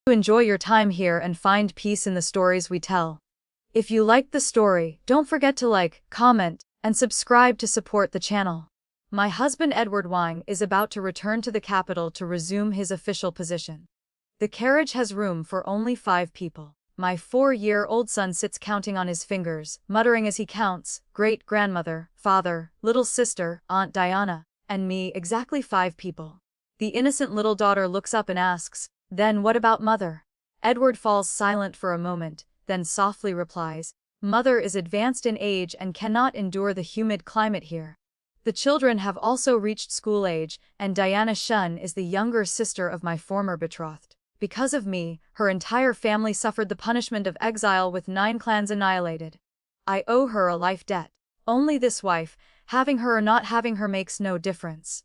Enjoy your time here and find peace in the stories we tell. If you liked the story, don't forget to like, comment, and subscribe to support the channel. My husband Edward Wang is about to return to the capital to resume his official position. The carriage has room for only 5 people. My 4-year-old son sits counting on his fingers, muttering as he counts, great-grandmother, father, little sister, Aunt Diana, and me, exactly 5 people. The innocent little daughter looks up and asks, "Then what about mother?" Edward falls silent for a moment, then softly replies, "Mother is advanced in age and cannot endure the humid climate here." The children have also reached school age, and Diana Shun is the younger sister of my former betrothed. Because of me, her entire family suffered the punishment of exile with 9 clans annihilated. I owe her a life debt. Only this wife, having her or not having her makes no difference.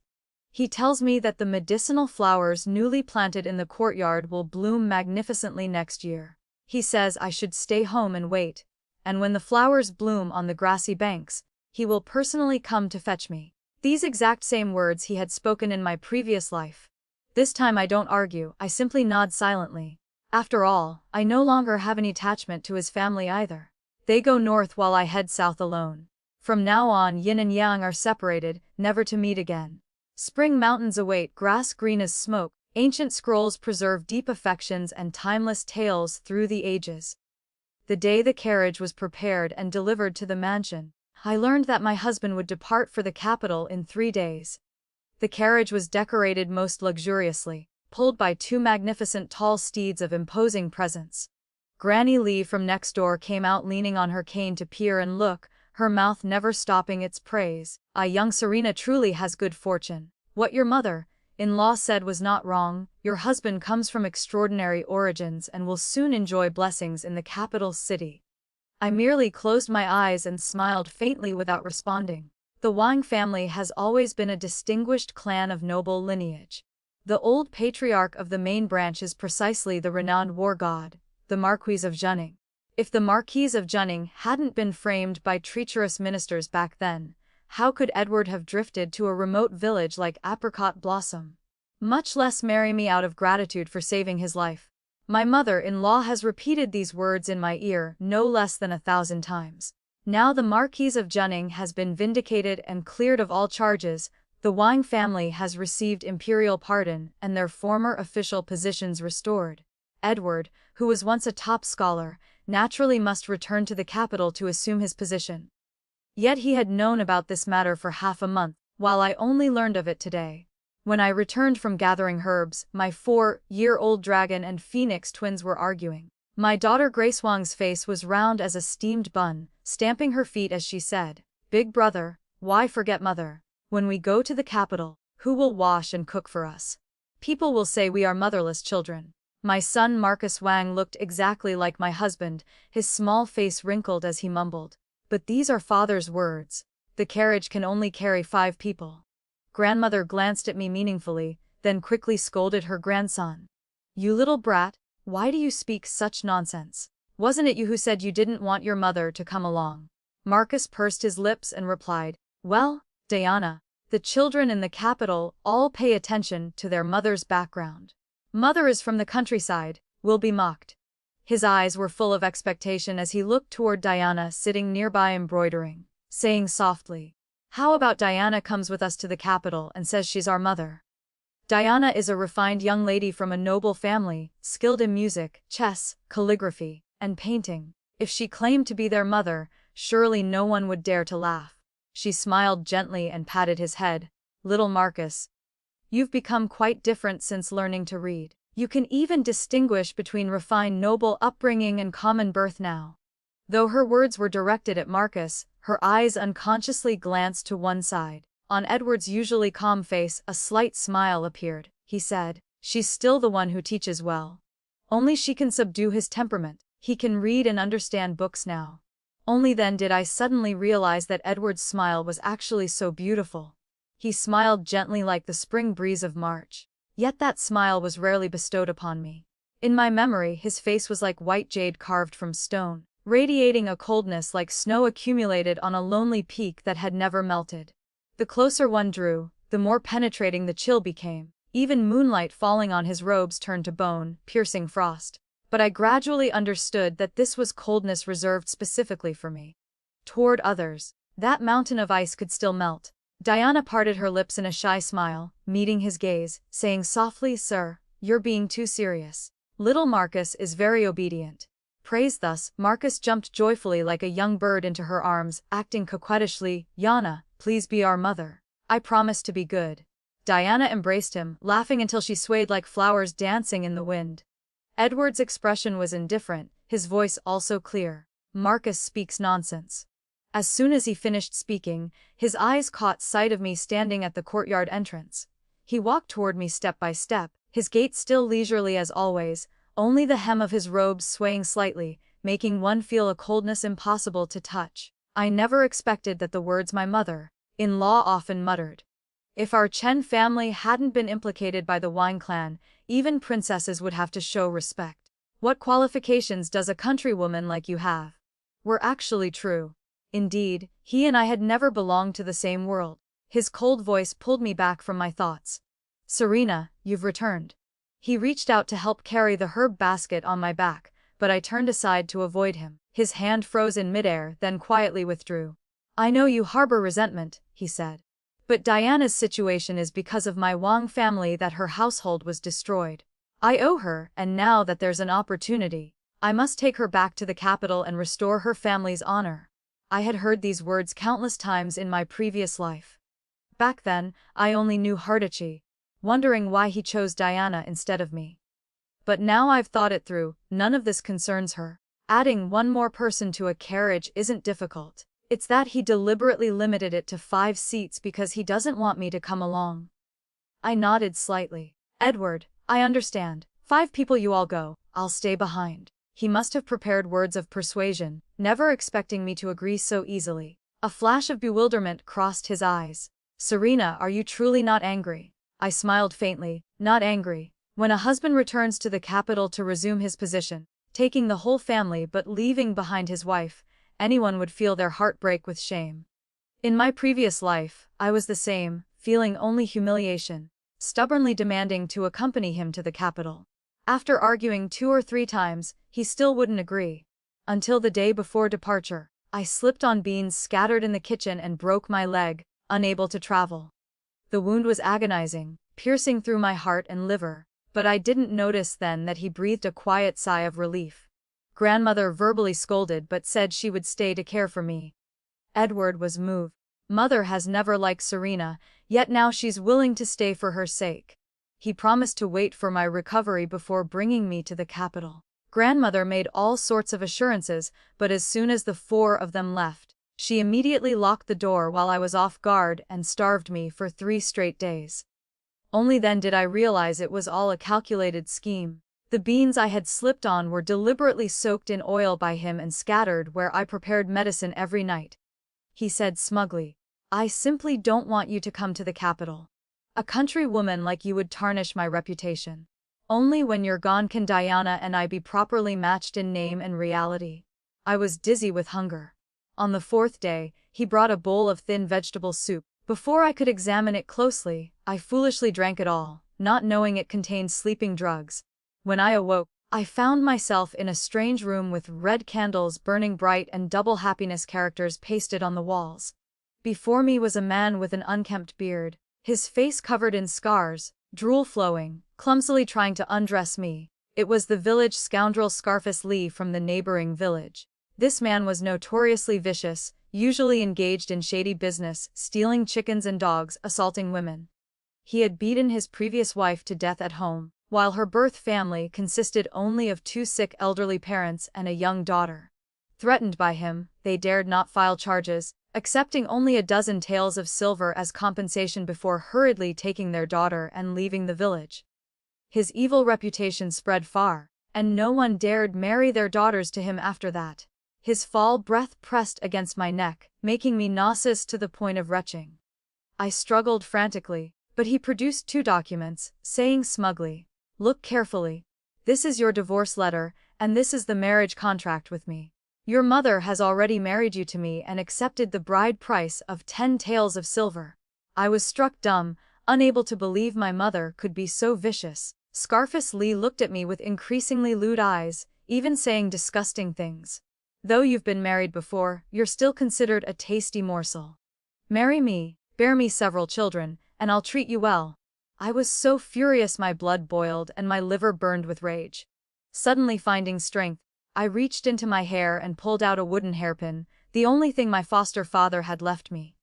He tells me that the medicinal flowers newly planted in the courtyard will bloom magnificently next year. He says I should stay home and wait, and when the flowers bloom on the grassy banks, he will personally come to fetch me. These exact same words he had spoken in my previous life. This time I don't argue, I simply nod silently. After all, I no longer have any attachment to his family either. They go north while I head south alone. From now on, yin and yang are separated, never to meet again. Spring mountains await, grass green as smoke, ancient scrolls preserve deep affections and timeless tales through the ages. The day the carriage was prepared and delivered to the mansion, I learned that my husband would depart for the capital in 3 days. The carriage was decorated most luxuriously, pulled by 2 magnificent tall steeds of imposing presence. Granny Lee from next door came out leaning on her cane to peer and look, her mouth never stopping its praise. Young Serena truly has good fortune. What your mother-in-law said was not wrong, your husband comes from extraordinary origins and will soon enjoy blessings in the capital city. I merely closed my eyes and smiled faintly without responding. The Wang family has always been a distinguished clan of noble lineage. The old patriarch of the main branch is precisely the renowned war god, the Marquis of Junning. If the Marquis of Junning hadn't been framed by treacherous ministers back then, how could Edward have drifted to a remote village like Apricot Blossom? Much less marry me out of gratitude for saving his life. My mother-in-law has repeated these words in my ear no less than 1,000 times. Now the Marquis of Junning has been vindicated and cleared of all charges, the Wang family has received imperial pardon and their former official positions restored. Edward, who was once a top scholar, naturally must return to the capital to assume his position. Yet he had known about this matter for half a month, while I only learned of it today. When I returned from gathering herbs, my 4-year-old dragon and phoenix twins were arguing. My daughter Grace Wang's face was round as a steamed bun, stamping her feet as she said, "Big brother, why forget mother? When we go to the capital, who will wash and cook for us? People will say we are motherless children." My son Marcus Wang looked exactly like my husband, his small face wrinkled as he mumbled, "But these are father's words. The carriage can only carry 5 people." Grandmother glanced at me meaningfully, then quickly scolded her grandson. "You little brat, why do you speak such nonsense? Wasn't it you who said you didn't want your mother to come along?" Marcus pursed his lips and replied, "Well, Diana, the children in the capital all pay attention to their mother's background. Mother is from the countryside, will be mocked." His eyes were full of expectation as he looked toward Diana sitting nearby embroidering, saying softly, "How about Diana comes with us to the capital and says she's our mother?" Diana is a refined young lady from a noble family, skilled in music, chess, calligraphy, and painting. If she claimed to be their mother, surely no one would dare to laugh. She smiled gently and patted his head. "Little Marcus, you've become quite different since learning to read. You can even distinguish between refined noble upbringing and common birth now." Though her words were directed at Marcus, her eyes unconsciously glanced to one side. On Edward's usually calm face, a slight smile appeared. He said, "She's still the one who teaches well. Only she can subdue his temperament. He can read and understand books now." Only then did I suddenly realize that Edward's smile was actually so beautiful. He smiled gently like the spring breeze of March. Yet that smile was rarely bestowed upon me. In my memory, his face was like white jade carved from stone, radiating a coldness like snow accumulated on a lonely peak that had never melted. The closer one drew, the more penetrating the chill became. Even moonlight falling on his robes turned to bone, piercing frost. But I gradually understood that this was coldness reserved specifically for me. Toward others, that mountain of ice could still melt. Diana parted her lips in a shy smile, meeting his gaze, saying softly, "Sir, you're being too serious. Little Marcus is very obedient." Praised thus, Marcus jumped joyfully like a young bird into her arms, acting coquettishly. "Yana, please be our mother. I promise to be good." Diana embraced him, laughing until she swayed like flowers dancing in the wind. Edward's expression was indifferent, his voice also clear. "Marcus speaks nonsense." As soon as he finished speaking, his eyes caught sight of me standing at the courtyard entrance. He walked toward me step by step, his gait still leisurely as always, only the hem of his robes swaying slightly, making one feel a coldness impossible to touch. I never expected that the words my mother-in-law often muttered. If our Chen family hadn't been implicated by the Wine clan, even princesses would have to show respect. "What qualifications does a countrywoman like you have?" Were actually true. Indeed, he and I had never belonged to the same world. His cold voice pulled me back from my thoughts. "Serena, you've returned." He reached out to help carry the herb basket on my back, but I turned aside to avoid him. His hand froze in midair, then quietly withdrew. "I know you harbor resentment," he said. "But Diana's situation is because of my Wang family that her household was destroyed. I owe her, and now that there's an opportunity, I must take her back to the capital and restore her family's honor." I had heard these words countless times in my previous life. Back then, I only knew Hardichi, wondering why he chose Diana instead of me. But now I've thought it through, none of this concerns her. Adding one more person to a carriage isn't difficult. It's that he deliberately limited it to 5 seats because he doesn't want me to come along. I nodded slightly. "Edward, I understand. 5 people you all go, I'll stay behind." He must have prepared words of persuasion, never expecting me to agree so easily. A flash of bewilderment crossed his eyes. "Serena, are you truly not angry?" I smiled faintly. "Not angry. When a husband returns to the capital to resume his position, taking the whole family but leaving behind his wife, anyone would feel their heart break with shame. In my previous life, I was the same, feeling only humiliation, stubbornly demanding to accompany him to the capital. After arguing 2 or 3 times, he still wouldn't agree. Until the day before departure, I slipped on beans scattered in the kitchen and broke my leg, unable to travel. The wound was agonizing, piercing through my heart and liver, but I didn't notice then that he breathed a quiet sigh of relief. Grandmother verbally scolded but said she would stay to care for me. Edward was moved. Mother has never liked Serena, yet now she's willing to stay for her sake. He promised to wait for my recovery before bringing me to the capital. Grandmother made all sorts of assurances, but as soon as the 4 of them left, she immediately locked the door while I was off guard and starved me for 3 straight days. Only then did I realize it was all a calculated scheme. The beans I had slipped on were deliberately soaked in oil by him and scattered where I prepared medicine every night. He said smugly, "I simply don't want you to come to the capital. A country woman like you would tarnish my reputation. Only when you're gone can Diana and I be properly matched in name and reality." I was dizzy with hunger. On the 4th day, he brought a bowl of thin vegetable soup. Before I could examine it closely, I foolishly drank it all, not knowing it contained sleeping drugs. When I awoke, I found myself in a strange room with red candles burning bright and double happiness characters pasted on the walls. Before me was a man with an unkempt beard, his face covered in scars, drool flowing, clumsily trying to undress me. It was the village scoundrel Scarface Lee from the neighboring village. This man was notoriously vicious, usually engaged in shady business, stealing chickens and dogs, assaulting women. He had beaten his previous wife to death at home, while her birth family consisted only of 2 sick elderly parents and a young daughter. Threatened by him, they dared not file charges, accepting only a dozen taels of silver as compensation before hurriedly taking their daughter and leaving the village. His evil reputation spread far, and no one dared marry their daughters to him after that. His foul breath pressed against my neck, making me nauseous to the point of retching. I struggled frantically, but he produced 2 documents, saying smugly, "Look carefully. This is your divorce letter, and this is the marriage contract with me. Your mother has already married you to me and accepted the bride price of 10 taels of silver." I was struck dumb, unable to believe my mother could be so vicious. Scarface Lee looked at me with increasingly lewd eyes, even saying disgusting things. Though you've been married before, you're still considered a tasty morsel. Marry me, bear me several children, and I'll treat you well. I was so furious my blood boiled and my liver burned with rage. Suddenly finding strength, I reached into my hair and pulled out a wooden hairpin, the only thing my foster father had left me.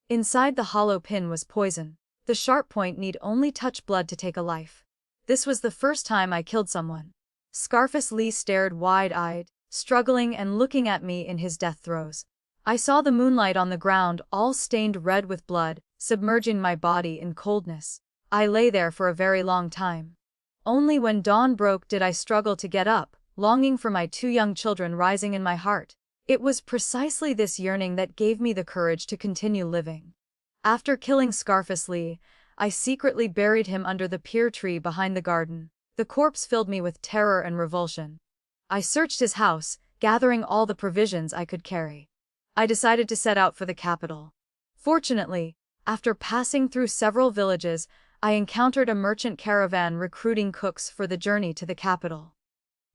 Inside the hollow pin was poison. The sharp point need only touch blood to take a life. This was the first time I killed someone. Scarface Lee stared wide-eyed, struggling and looking at me in his death throes. I saw the moonlight on the ground all stained red with blood, submerging my body in coldness. I lay there for a very long time. Only when dawn broke did I struggle to get up, longing for my 2 young children rising in my heart. It was precisely this yearning that gave me the courage to continue living. After killing Scarface Lee, I secretly buried him under the pear tree behind the garden. The corpse filled me with terror and revulsion. I searched his house, gathering all the provisions I could carry. I decided to set out for the capital. Fortunately, after passing through several villages, I encountered a merchant caravan recruiting cooks for the journey to the capital.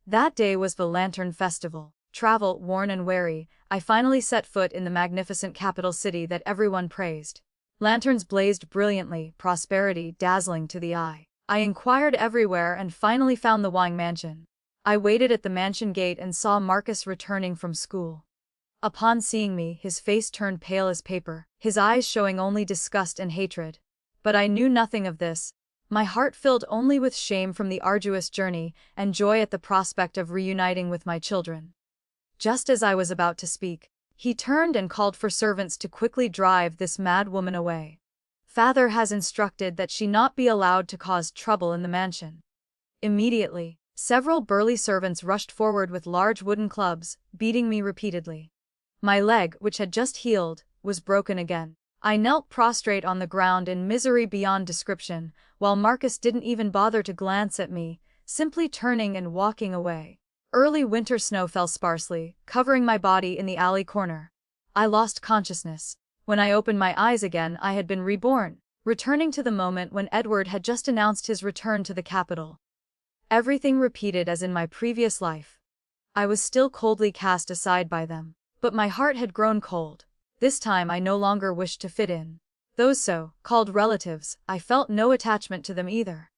That day was the Lantern Festival. Travel worn and weary, I finally set foot in the magnificent capital city that everyone praised. Lanterns blazed brilliantly, prosperity dazzling to the eye. I inquired everywhere and finally found the Wang mansion. I waited at the mansion gate and saw Marquis returning from school. Upon seeing me, his face turned pale as paper, his eyes showing only disgust and hatred. But I knew nothing of this. My heart filled only with shame from the arduous journey and joy at the prospect of reuniting with my children. Just as I was about to speak, he turned and called for servants to quickly drive this mad woman away. Father has instructed that she not be allowed to cause trouble in the mansion. Immediately, several burly servants rushed forward with large wooden clubs, beating me repeatedly. My leg, which had just healed, was broken again. I knelt prostrate on the ground in misery beyond description, while Marquis didn't even bother to glance at me, simply turning and walking away. Early winter snow fell sparsely, covering my body in the alley corner. I lost consciousness. When I opened my eyes again, I had been reborn, returning to the moment when Edward had just announced his return to the capital. Everything repeated as in my previous life. I was still coldly cast aside by them, but my heart had grown cold. This time I no longer wished to fit in. Those so-called relatives, I felt no attachment to them either.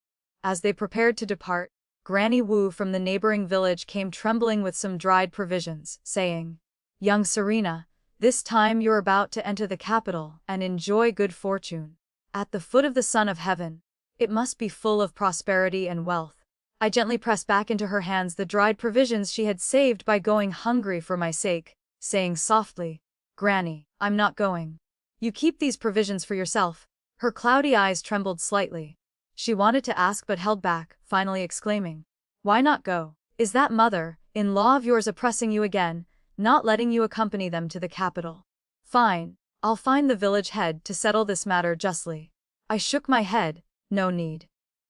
As they prepared to depart, Granny Wu from the neighboring village came trembling with some dried provisions, saying, "Young Serena, this time you're about to enter the capital and enjoy good fortune. At the foot of the sun of heaven, it must be full of prosperity and wealth." I gently pressed back into her hands the dried provisions she had saved by going hungry for my sake, saying softly, "Granny, I'm not going. You keep these provisions for yourself." Her cloudy eyes trembled slightly. She wanted to ask but held back, finally exclaiming, "Why not go? Is that mother-in-law of yours oppressing you again, not letting you accompany them to the capital?" "Fine, I'll find the village head to settle this matter justly." I shook my head, "No need.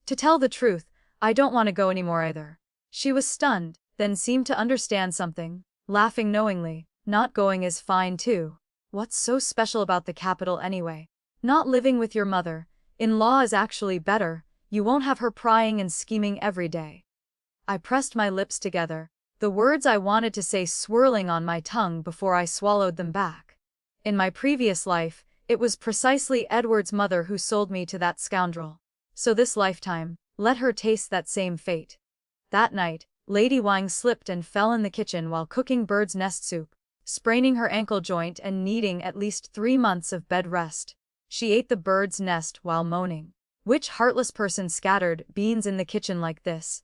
To tell the truth, I don't want to go anymore either." She was stunned, then seemed to understand something, laughing knowingly. "Not going is fine too. What's so special about the capital anyway? Not living with your mother-in-law is actually better, you won't have her prying and scheming every day." I pressed my lips together, the words I wanted to say swirling on my tongue before I swallowed them back. In my previous life, it was precisely Edward's mother who sold me to that scoundrel. So this lifetime, let her taste that same fate. That night, Lady Wang slipped and fell in the kitchen while cooking bird's nest soup, spraining her ankle joint and needing at least 3 months of bed rest. She ate the bird's nest while moaning. Which heartless person scattered beans in the kitchen like this?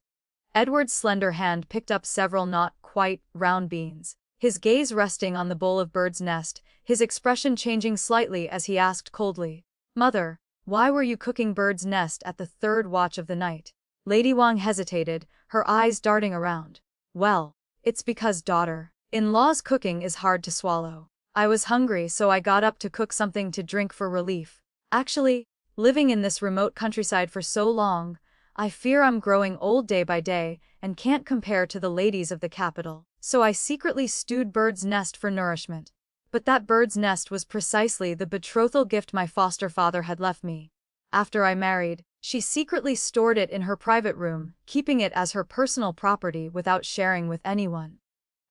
Edward's slender hand picked up several not quite round beans, his gaze resting on the bowl of bird's nest, his expression changing slightly as he asked coldly, "Mother, why were you cooking bird's nest at the 3rd watch of the night?" Lady Wang hesitated, her eyes darting around. "Well, it's because daughter-in-law's cooking is hard to swallow. I was hungry so I got up to cook something to drink for relief. Actually, living in this remote countryside for so long, I fear I'm growing old day by day and can't compare to the ladies of the capital, so I secretly stewed bird's nest for nourishment. But that bird's nest was precisely the betrothal gift my foster father had left me. After I married, she secretly stored it in her private room, keeping it as her personal property without sharing with anyone.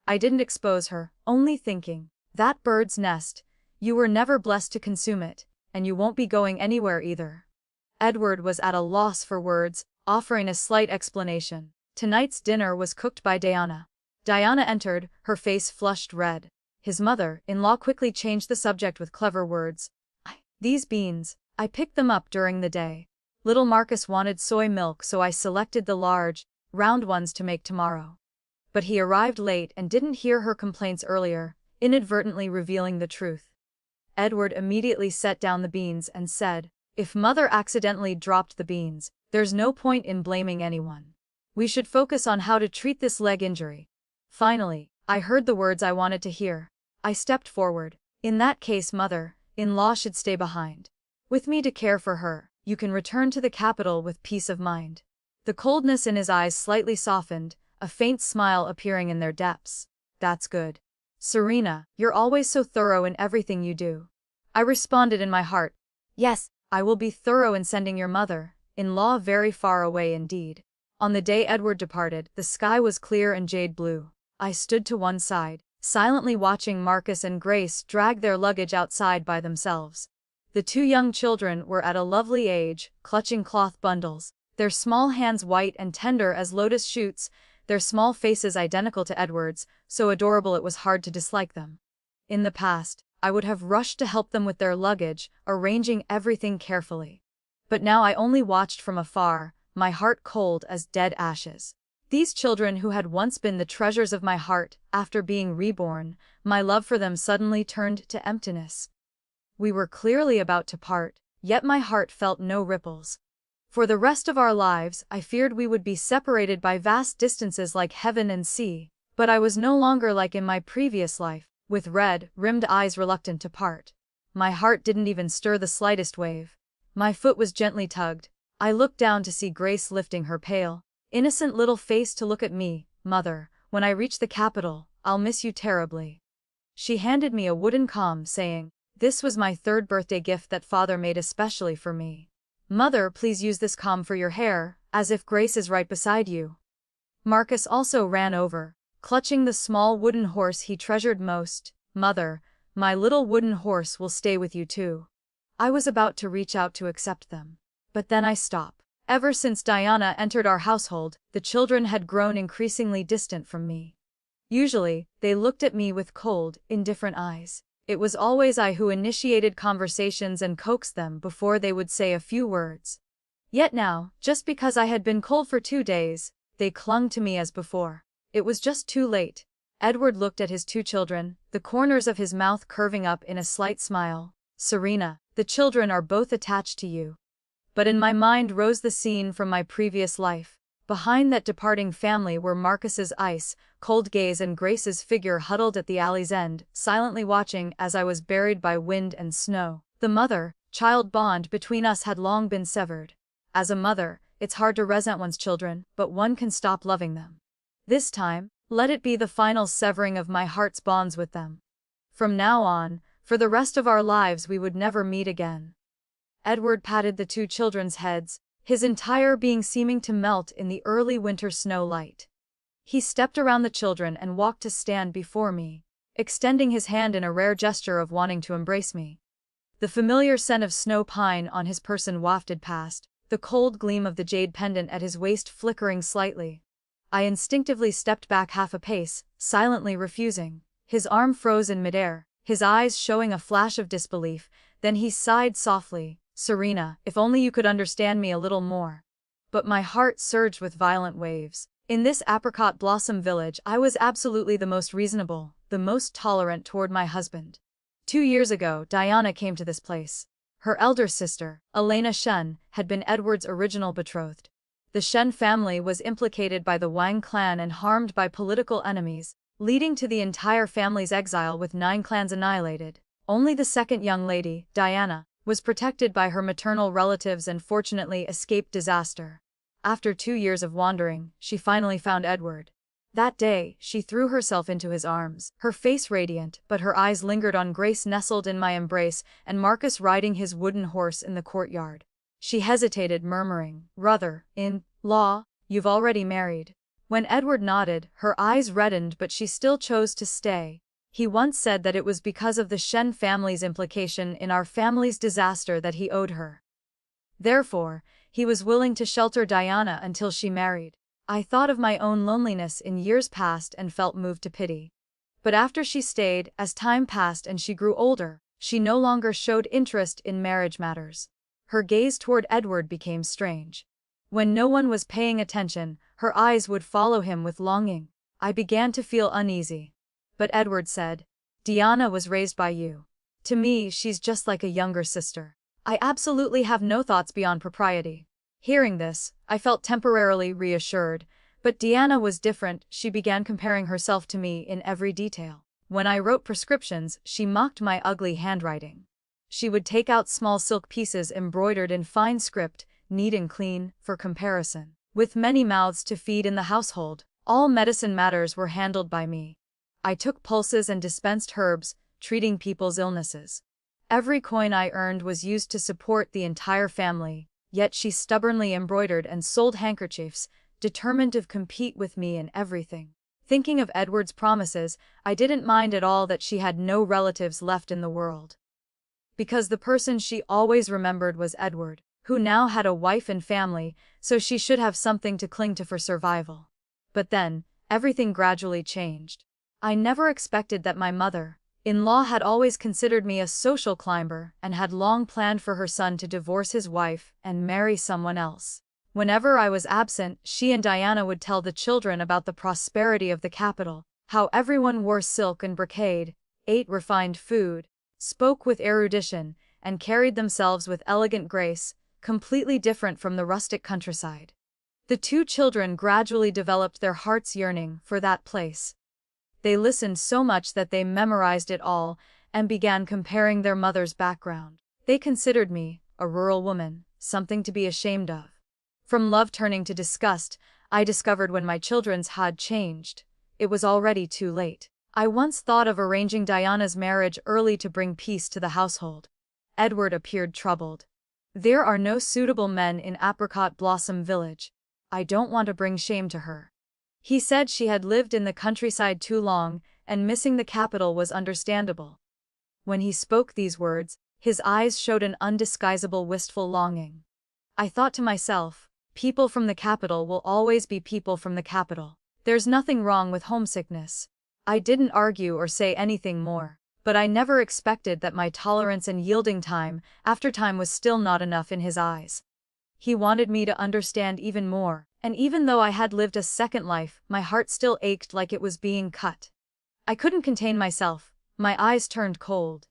I didn't expose her, only thinking, that bird's nest, you were never blessed to consume it, and you won't be going anywhere either. Edward was at a loss for words, offering a slight explanation. Tonight's dinner was cooked by Diana. Diana entered, her face flushed red. His mother-in-law quickly changed the subject with clever words. These beans, I picked them up during the day. Little Marcus wanted soy milk, so I selected the large, round ones to make tomorrow. But he arrived late and didn't hear her complaints earlier, inadvertently revealing the truth. Edward immediately set down the beans and said, if Mother accidentally dropped the beans, there's no point in blaming anyone. We should focus on how to treat this leg injury. Finally, I heard the words I wanted to hear. I stepped forward. In that case, Mother-in-law should stay behind. With me to care for her, you can return to the capital with peace of mind. The coldness in his eyes slightly softened, a faint smile appearing in their depths. That's good. Serena, you're always so thorough in everything you do. I responded in my heart. Yes, I will be thorough in sending your mother-in-law very far away indeed. On the day Edward departed, the sky was clear and jade blue. I stood to one side, silently watching Marcus and Grace drag their luggage outside by themselves. The two young children were at a lovely age, clutching cloth bundles, their small hands white and tender as lotus shoots, their small faces identical to Edward's, so adorable it was hard to dislike them. In the past, I would have rushed to help them with their luggage, arranging everything carefully. But now I only watched from afar, my heart cold as dead ashes. These children who had once been the treasures of my heart, after being reborn, my love for them suddenly turned to emptiness. We were clearly about to part, yet my heart felt no ripples. For the rest of our lives, I feared we would be separated by vast distances like heaven and sea, but I was no longer like in my previous life, with red-rimmed eyes reluctant to part. My heart didn't even stir the slightest wave. My foot was gently tugged. I looked down to see Grace lifting her pale, innocent little face to look at me. Mother, when I reach the capital, I'll miss you terribly. She handed me a wooden comb, saying, this was my 3rd birthday gift that Father made especially for me. Mother, please use this comb for your hair, as if Grace is right beside you. Marcus also ran over, clutching the small wooden horse he treasured most. Mother, my little wooden horse will stay with you too. I was about to reach out to accept them. But then I stopped. Ever since Diana entered our household, the children had grown increasingly distant from me. Usually, they looked at me with cold, indifferent eyes. It was always I who initiated conversations and coaxed them before they would say a few words. Yet now, just because I had been cold for 2 days, they clung to me as before. It was just too late. Edward looked at his 2 children, the corners of his mouth curving up in a slight smile. Serena, the children are both attached to you. But in my mind rose the scene from my previous life. Behind that departing family were Marcus's ice-cold gaze and Grace's figure huddled at the alley's end, silently watching as I was buried by wind and snow. The mother-child bond between us had long been severed. As a mother, it's hard to resent one's children, but one can stop loving them. This time, let it be the final severing of my heart's bonds with them. From now on, for the rest of our lives we would never meet again. Edward patted the 2 children's heads, his entire being seeming to melt in the early winter snow light. He stepped around the children and walked to stand before me, extending his hand in a rare gesture of wanting to embrace me. The familiar scent of snow pine on his person wafted past, the cold gleam of the jade pendant at his waist flickering slightly. I instinctively stepped back half a pace, silently refusing. His arm froze in midair, his eyes showing a flash of disbelief, then he sighed softly. Serena, if only you could understand me a little more. But my heart surged with violent waves. In this apricot blossom village I was absolutely the most reasonable, the most tolerant toward my husband. 2 years ago, Diana came to this place. Her elder sister, Elena Shen, had been Edward's original betrothed. The Shen family was implicated by the Wang clan and harmed by political enemies, leading to the entire family's exile with 9 clans annihilated. Only the second young lady, Diana, was protected by her maternal relatives and fortunately escaped disaster. After 2 years of wandering, she finally found Edward. That day, she threw herself into his arms, her face radiant, but her eyes lingered on Grace nestled in my embrace and Marcus riding his wooden horse in the courtyard. She hesitated, murmuring, "Brother-in-law, you've already married." When Edward nodded, her eyes reddened, but she still chose to stay. He once said that it was because of the Shen family's implication in our family's disaster that he owed her. Therefore, he was willing to shelter Diana until she married. I thought of my own loneliness in years past and felt moved to pity. But after she stayed, as time passed and she grew older, she no longer showed interest in marriage matters. Her gaze toward Edward became strange. When no one was paying attention, her eyes would follow him with longing. I began to feel uneasy. But Edward said, "Diana was raised by you. To me, she's just like a younger sister. I absolutely have no thoughts beyond propriety." Hearing this, I felt temporarily reassured, but Diana was different. She began comparing herself to me in every detail. When I wrote prescriptions, she mocked my ugly handwriting. She would take out small silk pieces embroidered in fine script, neat and clean, for comparison. With many mouths to feed in the household, all medicine matters were handled by me. I took pulses and dispensed herbs, treating people's illnesses. Every coin I earned was used to support the entire family, yet she stubbornly embroidered and sold handkerchiefs, determined to compete with me in everything. Thinking of Edward's promises, I didn't mind at all that she had no relatives left in the world. Because the person she always remembered was Edward, who now had a wife and family, so she should have something to cling to for survival. But then, everything gradually changed. I never expected that my mother-in-law had always considered me a social climber and had long planned for her son to divorce his wife and marry someone else. Whenever I was absent, she and Diana would tell the children about the prosperity of the capital, how everyone wore silk and brocade, ate refined food, spoke with erudition, and carried themselves with elegant grace, completely different from the rustic countryside. The two children gradually developed their hearts' yearning for that place. They listened so much that they memorized it all and began comparing their mother's background. They considered me, a rural woman, something to be ashamed of. From love turning to disgust, I discovered when my children's had changed. It was already too late. I once thought of arranging Diana's marriage early to bring peace to the household. Edward appeared troubled. "There are no suitable men in Apricot Blossom Village. I don't want to bring shame to her." He said she had lived in the countryside too long, and missing the capital was understandable. When he spoke these words, his eyes showed an undisguisable wistful longing. I thought to myself, people from the capital will always be people from the capital. There's nothing wrong with homesickness. I didn't argue or say anything more, but I never expected that my tolerance and yielding time after time was still not enough in his eyes. He wanted me to understand even more. And even though I had lived a second life, my heart still ached like it was being cut. I couldn't contain myself. My eyes turned cold.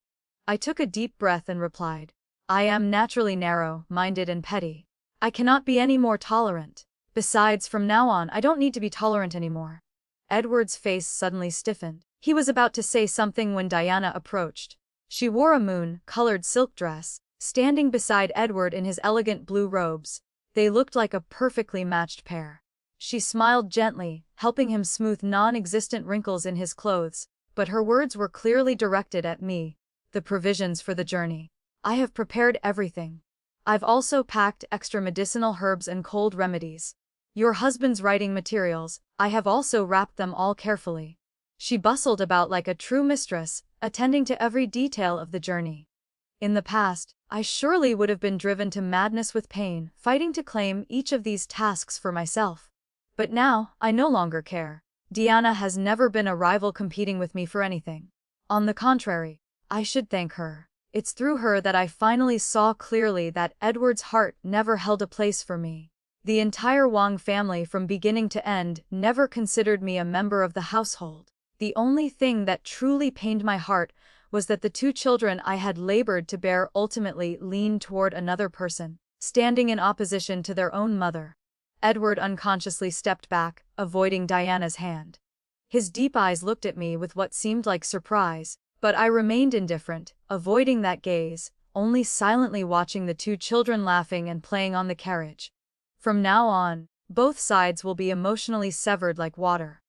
I took a deep breath and replied, "I am naturally narrow-minded and petty. I cannot be any more tolerant. Besides, from now on, I don't need to be tolerant anymore." Edward's face suddenly stiffened. He was about to say something when Diana approached. She wore a moon-colored silk dress, standing beside Edward in his elegant blue robes. They looked like a perfectly matched pair. She smiled gently, helping him smooth non-existent wrinkles in his clothes, but her words were clearly directed at me. "The provisions for the journey. I have prepared everything. I've also packed extra medicinal herbs and cold remedies. Your husband's writing materials, I have also wrapped them all carefully." She bustled about like a true mistress, attending to every detail of the journey. In the past, I surely would have been driven to madness with pain, fighting to claim each of these tasks for myself. But now, I no longer care. Diana has never been a rival competing with me for anything. On the contrary, I should thank her. It's through her that I finally saw clearly that Edward's heart never held a place for me. The entire Wang family from beginning to end never considered me a member of the household. The only thing that truly pained my heart was that the two children I had labored to bear ultimately leaned toward another person, standing in opposition to their own mother. Edward unconsciously stepped back, avoiding Diana's hand. His deep eyes looked at me with what seemed like surprise, but I remained indifferent, avoiding that gaze, only silently watching the two children laughing and playing on the carriage. From now on, both sides will be emotionally severed like water.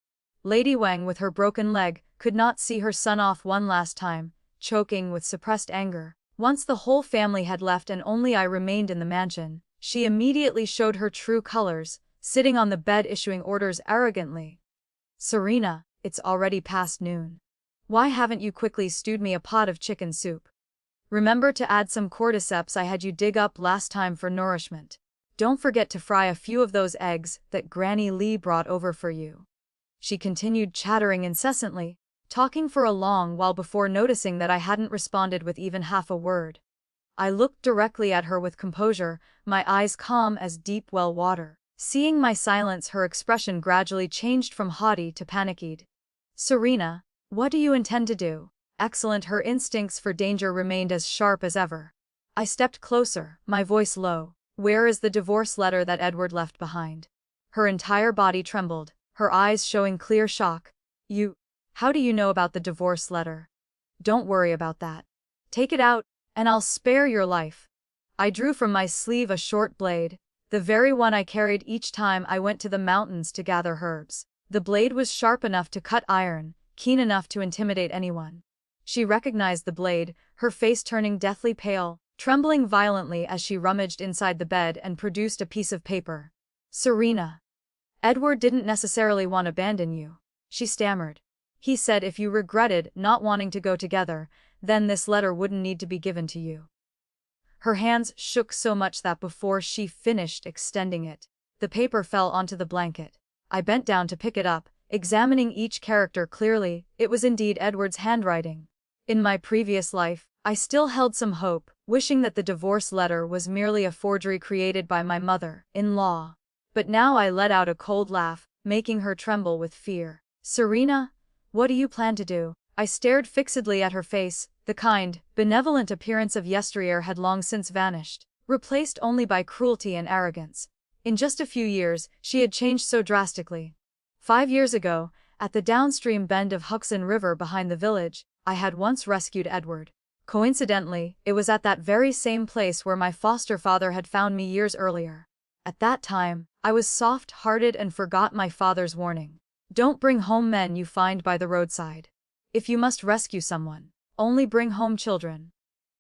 Lady Wang, with her broken leg, could not see her son off one last time, choking with suppressed anger. Once the whole family had left and only I remained in the mansion, she immediately showed her true colors, sitting on the bed issuing orders arrogantly. "Serena, it's already past noon. Why haven't you quickly stewed me a pot of chicken soup? Remember to add some cordyceps I had you dig up last time for nourishment. Don't forget to fry a few of those eggs that Granny Lee brought over for you." She continued chattering incessantly, talking for a long while before noticing that I hadn't responded with even half a word. I looked directly at her with composure, my eyes calm as deep well water. Seeing my silence, her expression gradually changed from haughty to panicked. "Serena, what do you intend to do?" Excellent, her instincts for danger remained as sharp as ever. I stepped closer, my voice low. "Where is the divorce letter that Edward left behind?" Her entire body trembled, her eyes showing clear shock. How do you know about the divorce letter?" "Don't worry about that. Take it out, and I'll spare your life." I drew from my sleeve a short blade, the very one I carried each time I went to the mountains to gather herbs. The blade was sharp enough to cut iron, keen enough to intimidate anyone. She recognized the blade, her face turning deathly pale, trembling violently as she rummaged inside the bed and produced a piece of paper. "Serena, Edward didn't necessarily want to abandon you," she stammered. "He said if you regretted not wanting to go together, then this letter wouldn't need to be given to you." Her hands shook so much that before she finished extending it, the paper fell onto the blanket. I bent down to pick it up, examining each character clearly. It was indeed Edward's handwriting. In my previous life, I still held some hope, wishing that the divorce letter was merely a forgery created by my mother-in-law. But now I let out a cold laugh, making her tremble with fear. "Serena, what do you plan to do?" I stared fixedly at her face. The kind, benevolent appearance of yesteryear had long since vanished, replaced only by cruelty and arrogance. In just a few years, she had changed so drastically. 5 years ago, at the downstream bend of Huxon River behind the village, I had once rescued Edward. Coincidentally, it was at that very same place where my foster father had found me years earlier. At that time, I was soft-hearted and forgot my father's warning. "Don't bring home men you find by the roadside. If you must rescue someone, only bring home children."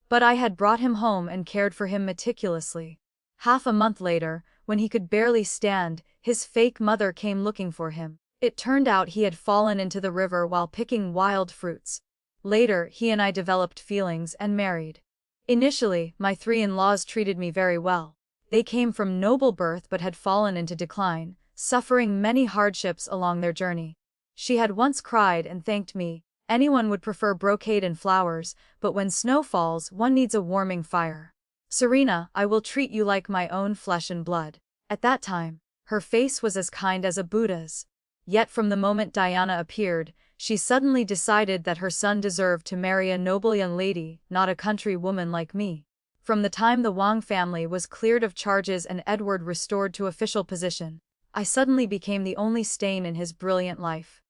But I had brought him home and cared for him meticulously. Half a month later, when he could barely stand, his fake mother came looking for him. It turned out he had fallen into the river while picking wild fruits. Later, he and I developed feelings and married. Initially, my 3 in-laws treated me very well. They came from noble birth but had fallen into decline, suffering many hardships along their journey. She had once cried and thanked me. "Anyone would prefer brocade and flowers, but when snow falls, one needs a warming fire. Serena, I will treat you like my own flesh and blood." At that time, her face was as kind as a Buddha's. Yet from the moment Diana appeared, she suddenly decided that her son deserved to marry a noble young lady, not a country woman like me. From the time the Wang family was cleared of charges and Edward restored to official position, I suddenly became the only stain in his brilliant life.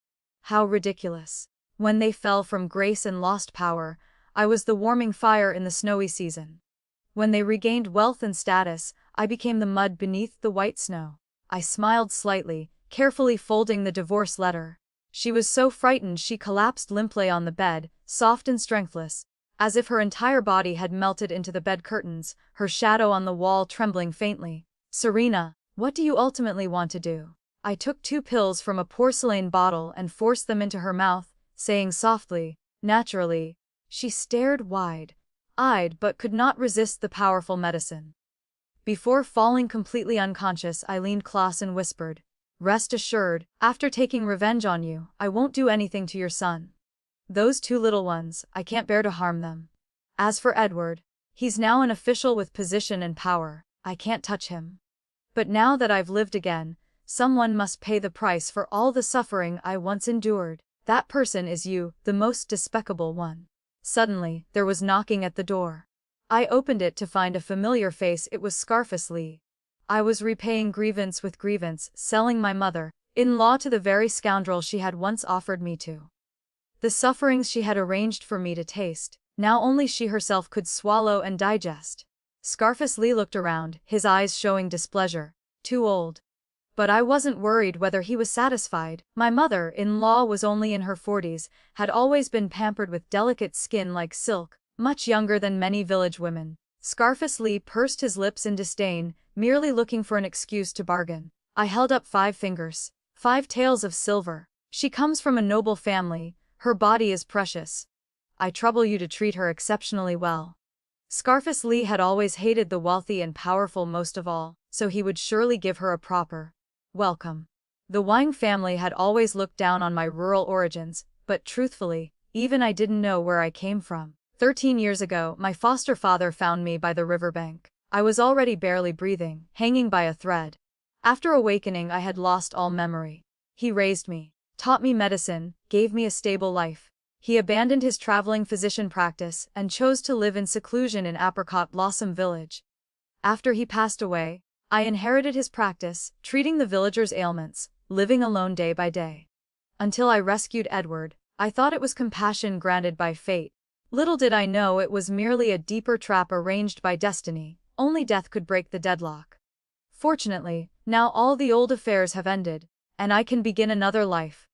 How ridiculous. When they fell from grace and lost power, I was the warming fire in the snowy season. When they regained wealth and status, I became the mud beneath the white snow. I smiled slightly, carefully folding the divorce letter. She was so frightened she collapsed limply on the bed, soft and strengthless, as if her entire body had melted into the bed curtains, her shadow on the wall trembling faintly. "Serena, what do you ultimately want to do?" I took 2 pills from a porcelain bottle and forced them into her mouth, saying softly, naturally. She stared wide-eyed but could not resist the powerful medicine. Before falling completely unconscious, I leaned close and whispered, "Rest assured, after taking revenge on you, I won't do anything to your son. Those 2 little ones, I can't bear to harm them. As for Edward, he's now an official with position and power, I can't touch him. But now that I've lived again, someone must pay the price for all the suffering I once endured. That person is you, the most despicable one." Suddenly, there was knocking at the door. I opened it to find a familiar face. It was Scarface Lee. I was repaying grievance with grievance, selling my mother-in-law to the very scoundrel she had once offered me to. The sufferings she had arranged for me to taste, now only she herself could swallow and digest. Scarface Lee looked around, his eyes showing displeasure. Too old. But I wasn't worried whether he was satisfied. My mother-in-law was only in her 40s, had always been pampered with delicate skin like silk, much younger than many village women. Scarface Lee pursed his lips in disdain, merely looking for an excuse to bargain. I held up 5 fingers. 5 taels of silver. She comes from a noble family, her body is precious. I trouble you to treat her exceptionally well. Scarface Lee had always hated the wealthy and powerful most of all, so he would surely give her a proper welcome. The Wang family had always looked down on my rural origins, but truthfully, even I didn't know where I came from. 13 years ago, my foster father found me by the riverbank. I was already barely breathing, hanging by a thread. After awakening, I had lost all memory. He raised me, taught me medicine, gave me a stable life. He abandoned his traveling physician practice and chose to live in seclusion in Apricot Blossom Village. After he passed away, I inherited his practice, treating the villagers' ailments, living alone day by day. Until I rescued Edward, I thought it was compassion granted by fate. Little did I know it was merely a deeper trap arranged by destiny. Only death could break the deadlock. Fortunately, now all the old affairs have ended, and I can begin another life.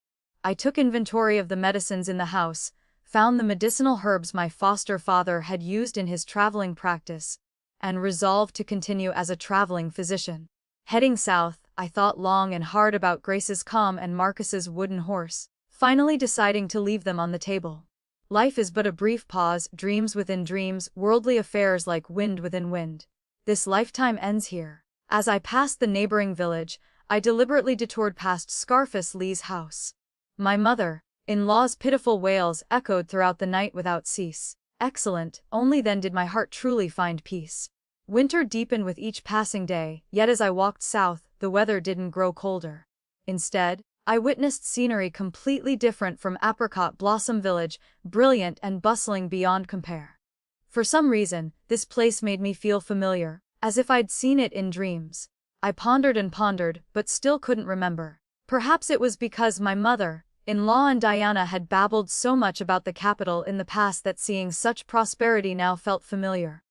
I took inventory of the medicines in the house, found the medicinal herbs my foster father had used in his traveling practice, and resolved to continue as a traveling physician. Heading south, I thought long and hard about Grace's calm and Marcus's wooden horse, finally deciding to leave them on the table. Life is but a brief pause, dreams within dreams, worldly affairs like wind within wind. This lifetime ends here. As I passed the neighboring village, I deliberately detoured past Scarface Lee's house. My mother-in-law's pitiful wails echoed throughout the night without cease. Excellent, only then did my heart truly find peace. Winter deepened with each passing day, yet as I walked south, the weather didn't grow colder. Instead, I witnessed scenery completely different from Apricot Blossom Village, brilliant and bustling beyond compare. For some reason, this place made me feel familiar, as if I'd seen it in dreams. I pondered and pondered, but still couldn't remember. Perhaps it was because my mother-in-law and Diana had babbled so much about the capital in the past that seeing such prosperity now felt familiar.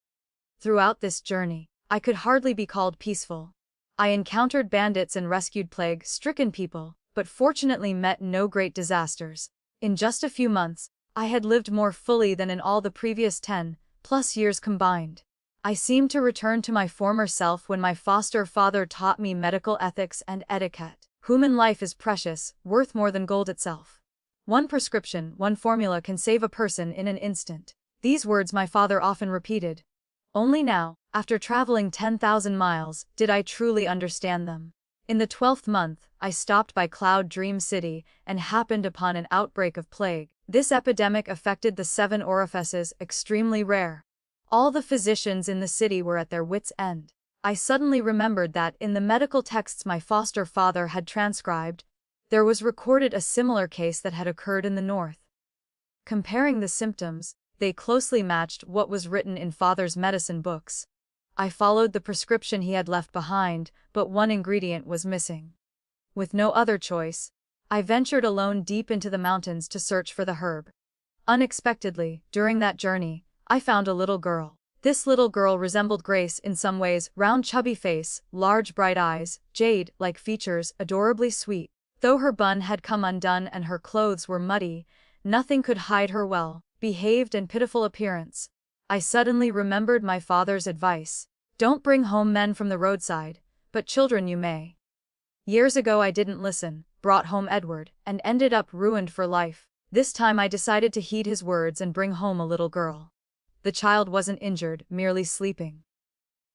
Throughout this journey, I could hardly be called peaceful. I encountered bandits and rescued plague-stricken people, but fortunately met no great disasters. In just a few months, I had lived more fully than in all the previous 10+ years combined. I seemed to return to my former self when my foster father taught me medical ethics and etiquette. Human life is precious, worth more than gold itself. One prescription, one formula can save a person in an instant. These words my father often repeated. Only now, after traveling 10,000 miles, did I truly understand them. In the 12th month, I stopped by Cloud Dream City and happened upon an outbreak of plague. This epidemic affected the 7 orifices, extremely rare. All the physicians in the city were at their wits' end. I suddenly remembered that in the medical texts my foster father had transcribed, there was recorded a similar case that had occurred in the north. Comparing the symptoms, they closely matched what was written in father's medicine books. I followed the prescription he had left behind, but one ingredient was missing. With no other choice, I ventured alone deep into the mountains to search for the herb. Unexpectedly, during that journey, I found a little girl. This little girl resembled Grace in some ways, round chubby face, large bright eyes, jade-like features, adorably sweet. Though her bun had come undone and her clothes were muddy, nothing could hide her well-behaved and pitiful appearance. I suddenly remembered my father's advice. Don't bring home men from the roadside, but children you may. Years ago I didn't listen, brought home Edward, and ended up ruined for life. This time I decided to heed his words and bring home a little girl. The child wasn't injured, merely sleeping.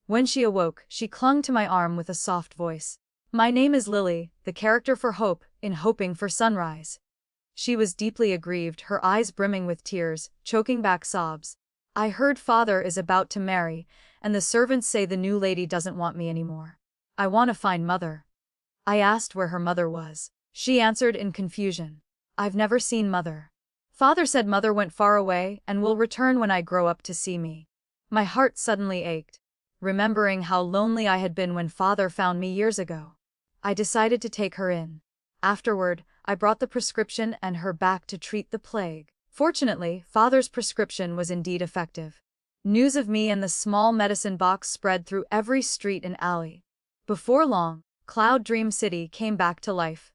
When she awoke, she clung to my arm with a soft voice. My name is Lily, the character for hope, in hoping for sunrise. She was deeply aggrieved, her eyes brimming with tears, choking back sobs. I heard father is about to marry, and the servants say the new lady doesn't want me anymore. I want to find mother. I asked where her mother was. She answered in confusion. I've never seen mother. Father said mother went far away and will return when I grow up to see me. My heart suddenly ached, remembering how lonely I had been when father found me years ago. I decided to take her in. Afterward, I brought the prescription and her back to treat the plague. Fortunately, father's prescription was indeed effective. News of me and the small medicine box spread through every street and alley. Before long, Cloud Dream City came back to life.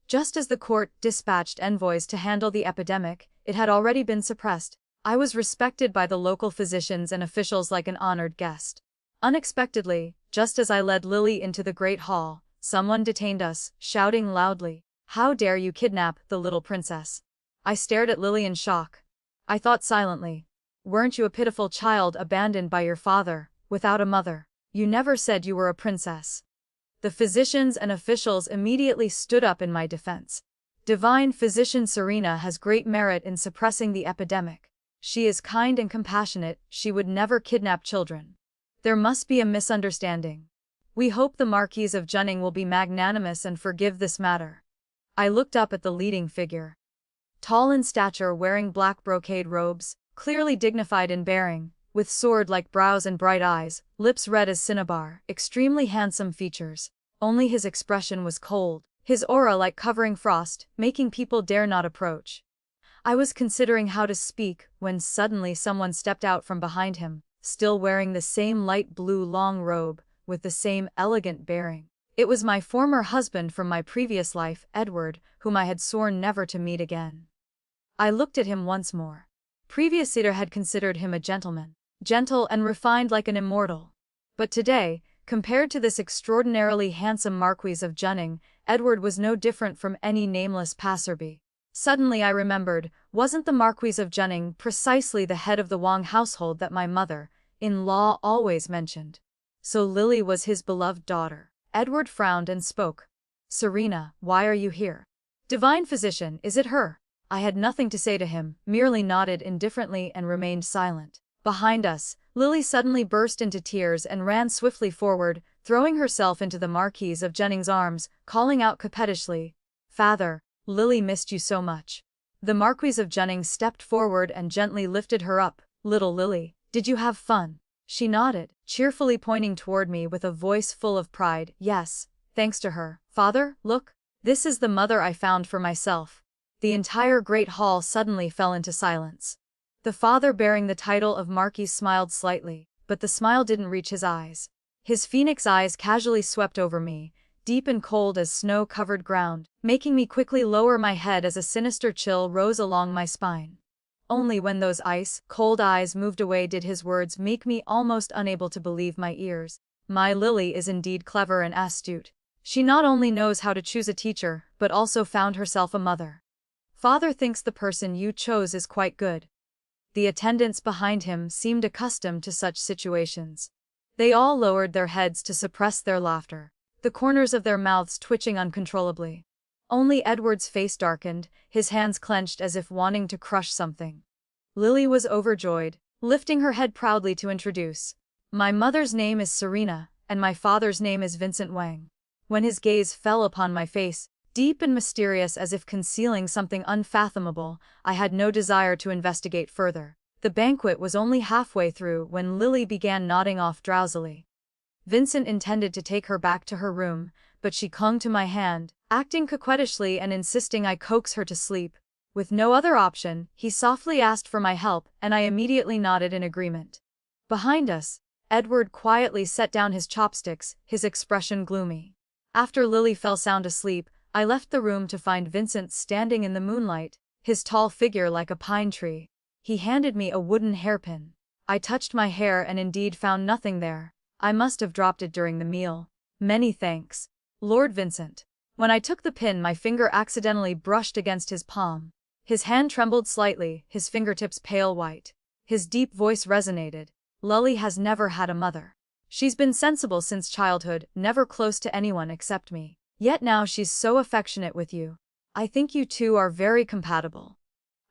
Just as the court dispatched envoys to handle the epidemic, it had already been suppressed. I was respected by the local physicians and officials like an honored guest. Unexpectedly, just as I led Lily into the great hall, someone detained us, shouting loudly, "How dare you kidnap the little princess?" I stared at Lily in shock. I thought silently. Weren't you a pitiful child abandoned by your father, without a mother? You never said you were a princess. The physicians and officials immediately stood up in my defense. Divine Physician Serena has great merit in suppressing the epidemic. She is kind and compassionate, she would never kidnap children. There must be a misunderstanding. We hope the Marquis of Junning will be magnanimous and forgive this matter. I looked up at the leading figure. Tall in stature, wearing black brocade robes, clearly dignified in bearing, with sword-like brows and bright eyes, lips red as cinnabar, extremely handsome features. Only his expression was cold, his aura like covering frost, making people dare not approach. I was considering how to speak, when suddenly someone stepped out from behind him, still wearing the same light blue long robe, with the same elegant bearing. It was my former husband from my previous life, Edward, whom I had sworn never to meet again. I looked at him once more. Previous Cedar had considered him a gentleman, gentle and refined like an immortal. But today, compared to this extraordinarily handsome Marquis of Junning, Edward was no different from any nameless passerby. Suddenly I remembered, wasn't the Marquis of Junning precisely the head of the Wang household that my mother-in-law always mentioned? So Lily was his beloved daughter. Edward frowned and spoke. "Serena, why are you here?" "Divine Physician, is it her?" I had nothing to say to him, merely nodded indifferently and remained silent. Behind us, Lily suddenly burst into tears and ran swiftly forward, throwing herself into the Marquis of Junning's arms, calling out coquettishly, "Father, Lily missed you so much." The Marquis of Junning stepped forward and gently lifted her up. "Little Lily, did you have fun?" She nodded, cheerfully pointing toward me with a voice full of pride. "Yes, thanks to her. Father, look. This is the mother I found for myself." The entire great hall suddenly fell into silence. The father bearing the title of Marquis smiled slightly, but the smile didn't reach his eyes. His phoenix eyes casually swept over me, deep and cold as snow-covered ground, making me quickly lower my head as a sinister chill rose along my spine. Only when those ice-cold eyes moved away did his words make me almost unable to believe my ears. "My Lily is indeed clever and astute. She not only knows how to choose a teacher, but also found herself a mother. Father thinks the person you chose is quite good." The attendants behind him seemed accustomed to such situations. They all lowered their heads to suppress their laughter, the corners of their mouths twitching uncontrollably. Only Edward's face darkened, his hands clenched as if wanting to crush something. Lily was overjoyed, lifting her head proudly to introduce. "My mother's name is Serena, and my father's name is Vincent Wang." When his gaze fell upon my face, deep and mysterious as if concealing something unfathomable, I had no desire to investigate further. The banquet was only halfway through when Lily began nodding off drowsily. Vincent intended to take her back to her room, but she clung to my hand, acting coquettishly and insisting I coax her to sleep. With no other option, he softly asked for my help, and I immediately nodded in agreement. Behind us, Edward quietly set down his chopsticks, his expression gloomy. After Lily fell sound asleep, I left the room to find Vincent standing in the moonlight, his tall figure like a pine tree. He handed me a wooden hairpin. I touched my hair and indeed found nothing there. I must have dropped it during the meal. "Many thanks, Lord Vincent." When I took the pin, my finger accidentally brushed against his palm. His hand trembled slightly, his fingertips pale white. His deep voice resonated. "Lily has never had a mother. She's been sensible since childhood, never close to anyone except me. Yet now she's so affectionate with you. I think you two are very compatible."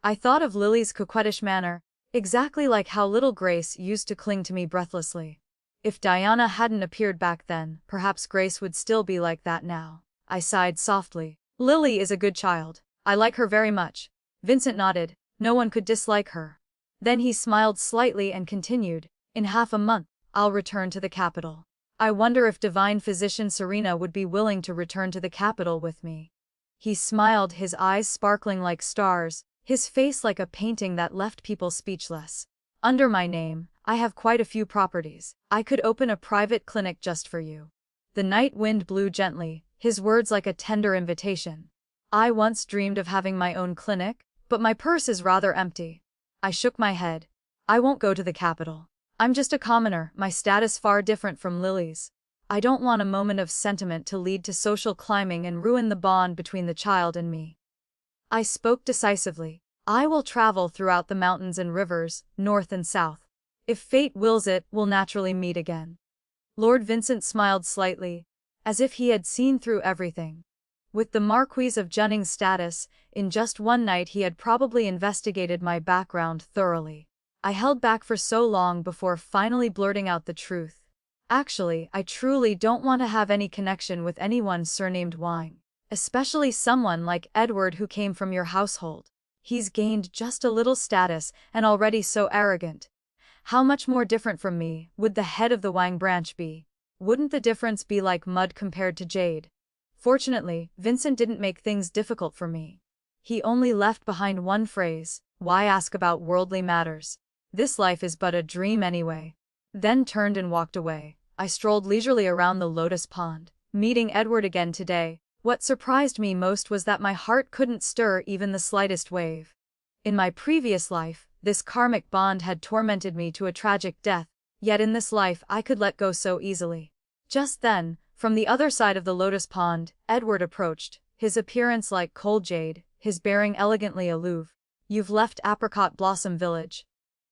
I thought of Lily's coquettish manner, exactly like how little Grace used to cling to me breathlessly. If Diana hadn't appeared back then, perhaps Grace would still be like that now. I sighed softly. "Lily is a good child. I like her very much." Vincent nodded. "No one could dislike her." Then he smiled slightly and continued, "In half a month, I'll return to the capital. I wonder if Divine Physician Serena would be willing to return to the capital with me." He smiled, his eyes sparkling like stars, his face like a painting that left people speechless. "Under my name, I have quite a few properties. I could open a private clinic just for you." The night wind blew gently, his words like a tender invitation. "I once dreamed of having my own clinic, but my purse is rather empty." I shook my head. I won't go to the capital. I'm just a commoner, my status far different from Lily's. I don't want a moment of sentiment to lead to social climbing and ruin the bond between the child and me. I spoke decisively. I will travel throughout the mountains and rivers, north and south. If fate wills it, we'll naturally meet again. Lord Vincent smiled slightly, as if he had seen through everything. With the Marquis of Junning's status, in just one night he had probably investigated my background thoroughly. I held back for so long before finally blurting out the truth. Actually, I truly don't want to have any connection with anyone surnamed Wang. Especially someone like Edward who came from your household. He's gained just a little status and already so arrogant. How much more different from me would the head of the Wang branch be? Wouldn't the difference be like mud compared to jade? Fortunately, Vincent didn't make things difficult for me. He only left behind one phrase, "Why ask about worldly matters? This life is but a dream anyway." Then turned and walked away. I strolled leisurely around the lotus pond, meeting Edward again today. What surprised me most was that my heart couldn't stir even the slightest wave. In my previous life, this karmic bond had tormented me to a tragic death, yet in this life I could let go so easily. Just then, from the other side of the lotus pond, Edward approached, his appearance like cold jade, his bearing elegantly aloof. "You've left Apricot Blossom Village.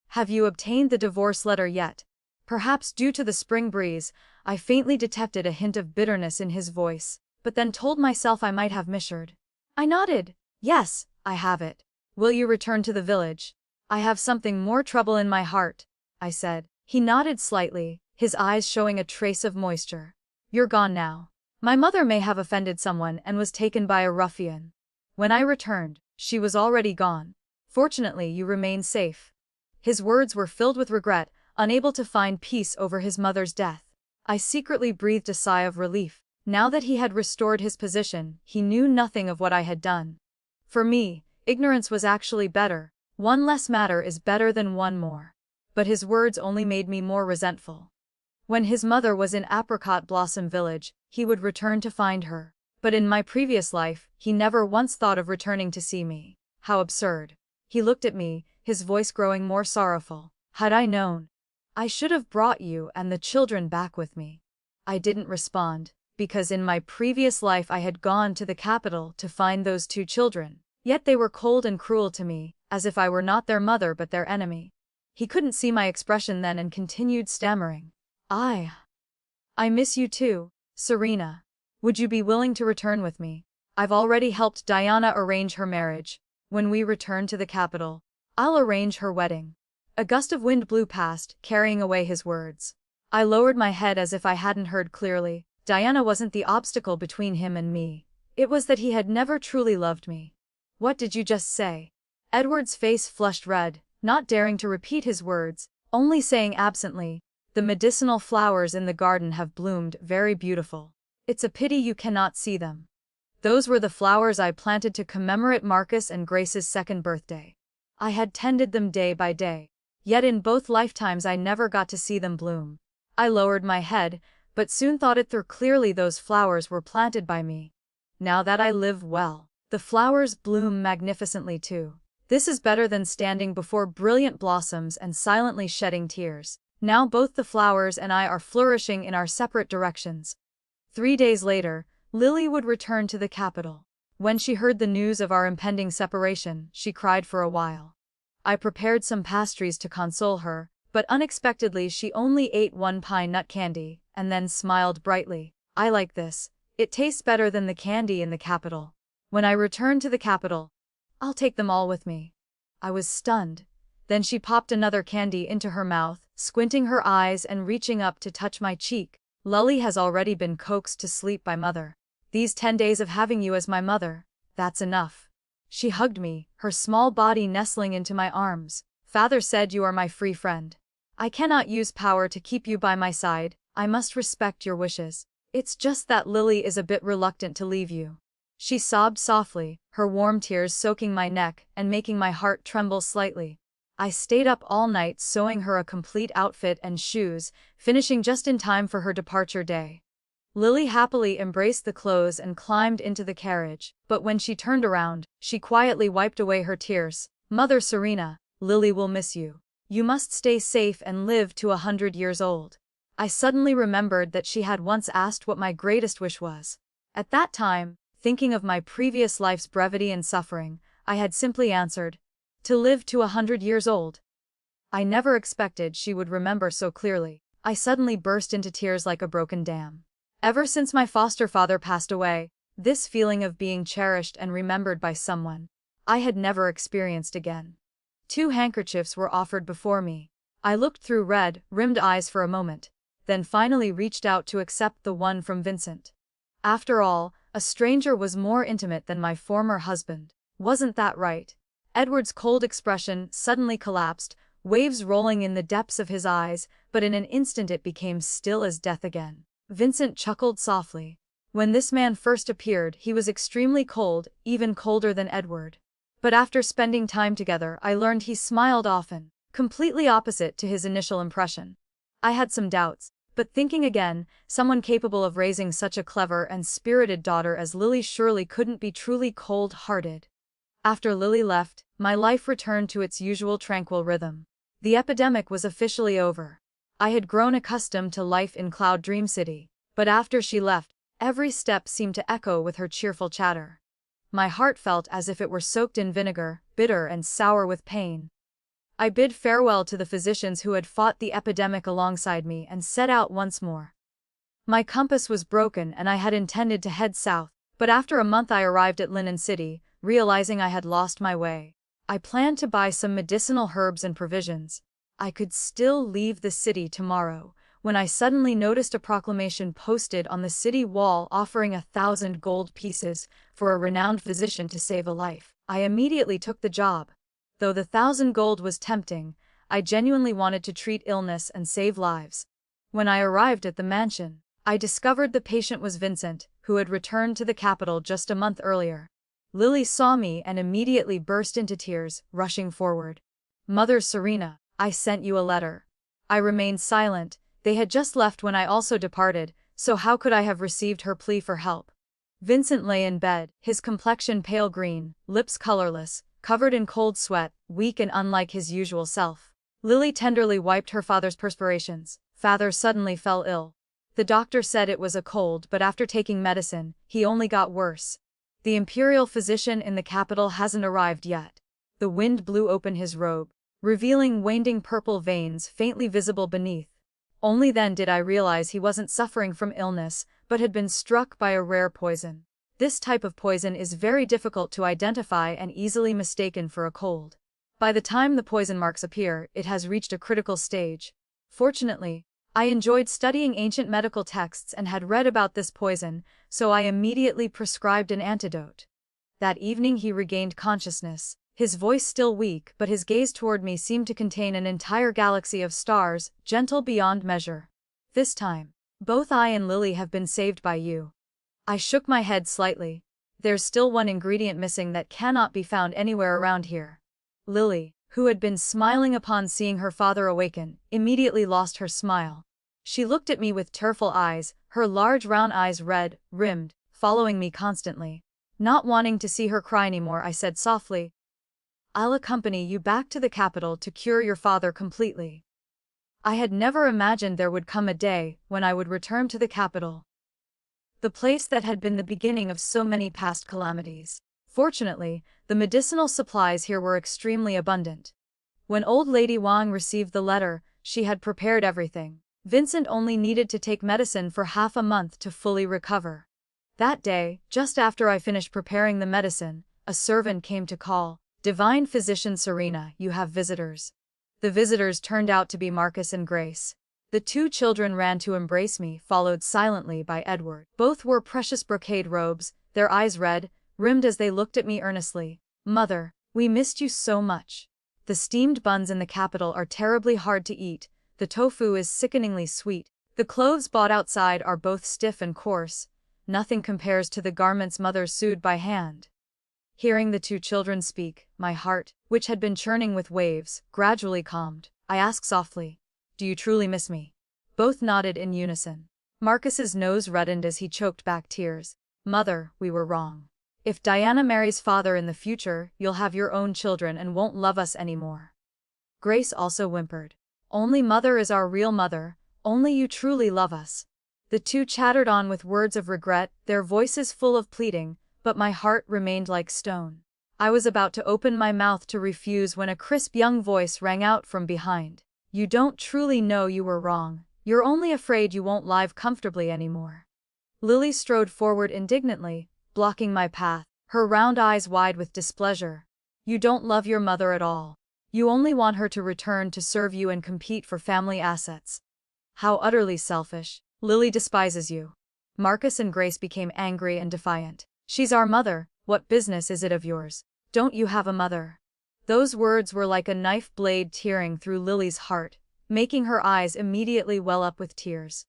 Have you obtained the divorce letter yet?" Perhaps due to the spring breeze, I faintly detected a hint of bitterness in his voice, but then told myself I might have misheard. I nodded. "Yes, I have it. Will you return to the village?" "I have something more trouble in my heart," I said. He nodded slightly, his eyes showing a trace of moisture. "You're gone now. My mother may have offended someone and was taken by a ruffian. When I returned, she was already gone. Fortunately, you remain safe." His words were filled with regret, unable to find peace over his mother's death. I secretly breathed a sigh of relief. Now that he had restored his position, he knew nothing of what I had done. For me, ignorance was actually better. One less matter is better than one more. But his words only made me more resentful. When his mother was in Apricot Blossom Village, he would return to find her. But in my previous life, he never once thought of returning to see me. How absurd. He looked at me, his voice growing more sorrowful. "Had I known, I should have brought you and the children back with me." I didn't respond, because in my previous life I had gone to the capital to find those two children. Yet they were cold and cruel to me, as if I were not their mother but their enemy. He couldn't see my expression then and continued stammering. I miss you too, Serena. Would you be willing to return with me? I've already helped Diana arrange her marriage. When we return to the capital, I'll arrange her wedding." A gust of wind blew past, carrying away his words. I lowered my head as if I hadn't heard clearly. Diana wasn't the obstacle between him and me. It was that he had never truly loved me. "What did you just say?" Edward's face flushed red, not daring to repeat his words, only saying absently, "The medicinal flowers in the garden have bloomed, very beautiful. It's a pity you cannot see them." Those were the flowers I planted to commemorate Marcus and Grace's second birthday. I had tended them day by day. Yet in both lifetimes I never got to see them bloom. I lowered my head, but soon thought it through clearly. Those flowers were planted by me. Now that I live well, the flowers bloom magnificently too. This is better than standing before brilliant blossoms and silently shedding tears. Now both the flowers and I are flourishing in our separate directions. 3 days later, Lily would return to the capital. When she heard the news of our impending separation, she cried for a while. I prepared some pastries to console her, but unexpectedly she only ate one pine nut candy, and then smiled brightly. "I like this. It tastes better than the candy in the capital. When I return to the capital, I'll take them all with me." I was stunned. Then she popped another candy into her mouth, squinting her eyes and reaching up to touch my cheek. "Lully has already been coaxed to sleep by mother. These 10 days of having you as my mother, that's enough." She hugged me, her small body nestling into my arms. "Father said you are my free friend. I cannot use power to keep you by my side. I must respect your wishes. It's just that Lily is a bit reluctant to leave you." She sobbed softly, her warm tears soaking my neck and making my heart tremble slightly. I stayed up all night sewing her a complete outfit and shoes, finishing just in time for her departure day. Lily happily embraced the clothes and climbed into the carriage, but when she turned around, she quietly wiped away her tears. "Mother Serena, Lily will miss you. You must stay safe and live to 100 years old. I suddenly remembered that she had once asked what my greatest wish was. At that time, thinking of my previous life's brevity and suffering, I had simply answered, to live to 100 years old. I never expected she would remember so clearly. I suddenly burst into tears like a broken dam. Ever since my foster father passed away, this feeling of being cherished and remembered by someone, I had never experienced again. 2 handkerchiefs were offered before me. I looked through red-rimmed eyes for a moment, then finally reached out to accept the one from Vincent. After all, a stranger was more intimate than my former husband. Wasn't that right? Edward's cold expression suddenly collapsed, waves rolling in the depths of his eyes, but in an instant it became still as death again. Vincent chuckled softly. When this man first appeared, he was extremely cold, even colder than Edward. But after spending time together, I learned he smiled often, completely opposite to his initial impression. I had some doubts, but thinking again, someone capable of raising such a clever and spirited daughter as Lily surely couldn't be truly cold-hearted. After Lily left, my life returned to its usual tranquil rhythm. The epidemic was officially over. I had grown accustomed to life in Cloud Dream City, but after she left, every step seemed to echo with her cheerful chatter. My heart felt as if it were soaked in vinegar, bitter and sour with pain. I bid farewell to the physicians who had fought the epidemic alongside me and set out once more. My compass was broken and I had intended to head south, but after a month I arrived at Linen City, realizing I had lost my way. I planned to buy some medicinal herbs and provisions. I could still leave the city tomorrow, when I suddenly noticed a proclamation posted on the city wall offering 1,000 gold pieces for a renowned physician to save a life. I immediately took the job. Though the 1,000 gold was tempting, I genuinely wanted to treat illness and save lives. When I arrived at the mansion, I discovered the patient was Vincent, who had returned to the capital just a month earlier. Lily saw me and immediately burst into tears, rushing forward. "Mother Serena, I sent you a letter." I remained silent. They had just left when I also departed, so how could I have received her plea for help? Vincent lay in bed, his complexion pale green, lips colorless, covered in cold sweat, weak and unlike his usual self. Lily tenderly wiped her father's perspirations. Father suddenly fell ill. The doctor said it was a cold, but after taking medicine, he only got worse. The imperial physician in the capital hasn't arrived yet. The wind blew open his robe, revealing waning purple veins faintly visible beneath. Only then did I realize he wasn't suffering from illness, but had been struck by a rare poison. This type of poison is very difficult to identify and easily mistaken for a cold. By the time the poison marks appear, it has reached a critical stage. Fortunately, I enjoyed studying ancient medical texts and had read about this poison, so I immediately prescribed an antidote. That evening he regained consciousness, his voice still weak, but his gaze toward me seemed to contain an entire galaxy of stars, gentle beyond measure. This time, both I and Lily have been saved by you. I shook my head slightly. There's still one ingredient missing that cannot be found anywhere around here. Lily, who had been smiling upon seeing her father awaken, immediately lost her smile. She looked at me with tearful eyes, her large round eyes red-rimmed, following me constantly. Not wanting to see her cry anymore, I said softly, "I'll accompany you back to the capital to cure your father completely." I had never imagined there would come a day when I would return to the capital, the place that had been the beginning of so many past calamities. Fortunately, the medicinal supplies here were extremely abundant. When old Lady Wang received the letter, she had prepared everything. Vincent only needed to take medicine for half a month to fully recover. That day, just after I finished preparing the medicine, a servant came to call, "Divine Physician Serena, you have visitors." The visitors turned out to be Marcus and Grace. The 2 children ran to embrace me, followed silently by Edward. Both wore precious brocade robes, their eyes red-rimmed as they looked at me earnestly. "Mother, we missed you so much. The steamed buns in the capital are terribly hard to eat, the tofu is sickeningly sweet, the clothes bought outside are both stiff and coarse. Nothing compares to the garments Mother sewed by hand." Hearing the 2 children speak, my heart, which had been churning with waves, gradually calmed. I asked softly, "Do you truly miss me?" Both nodded in unison. Marcus's nose reddened as he choked back tears. "Mother, we were wrong. If Diana marries father in the future, you'll have your own children and won't love us anymore." Grace also whimpered. Only mother is our real mother, only you truly love us. The two chattered on with words of regret, their voices full of pleading, but my heart remained like stone. I was about to open my mouth to refuse when a crisp young voice rang out from behind. You don't truly know you were wrong. You're only afraid you won't live comfortably anymore. Lily strode forward indignantly, blocking my path, her round eyes wide with displeasure. You don't love your mother at all. You only want her to return to serve you and compete for family assets. How utterly selfish. Lily despises you. Marcus and Grace became angry and defiant. She's our mother, what business is it of yours? Don't you have a mother? Those words were like a knife blade tearing through Lily's heart, making her eyes immediately well up with tears.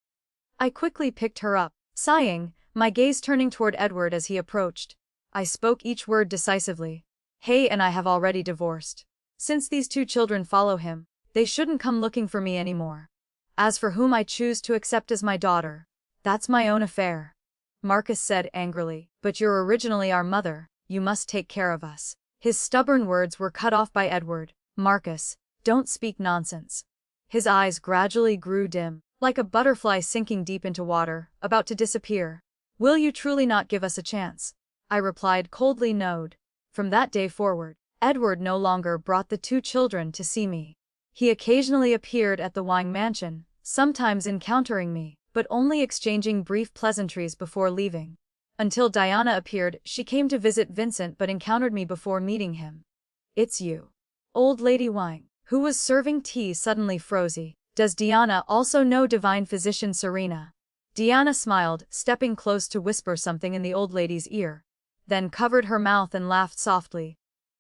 I quickly picked her up, sighing, my gaze turning toward Edward as he approached. I spoke each word decisively. Hay and I have already divorced. Since these two children follow him, they shouldn't come looking for me anymore. As for whom I choose to accept as my daughter, that's my own affair. Marcus said angrily, but you're originally our mother, you must take care of us. His stubborn words were cut off by Edward. Marcus, don't speak nonsense. His eyes gradually grew dim, like a butterfly sinking deep into water, about to disappear. Will you truly not give us a chance? I replied coldly no'd. From that day forward, Edward no longer brought the two children to see me. He occasionally appeared at the Wang mansion, sometimes encountering me, but only exchanging brief pleasantries before leaving. Until Diana appeared, she came to visit Vincent but encountered me before meeting him. It's you. Old Lady Wang, who was serving tea, suddenly froze. Does Diana also know divine physician Serena? Diana smiled, stepping close to whisper something in the old lady's ear, then covered her mouth and laughed softly.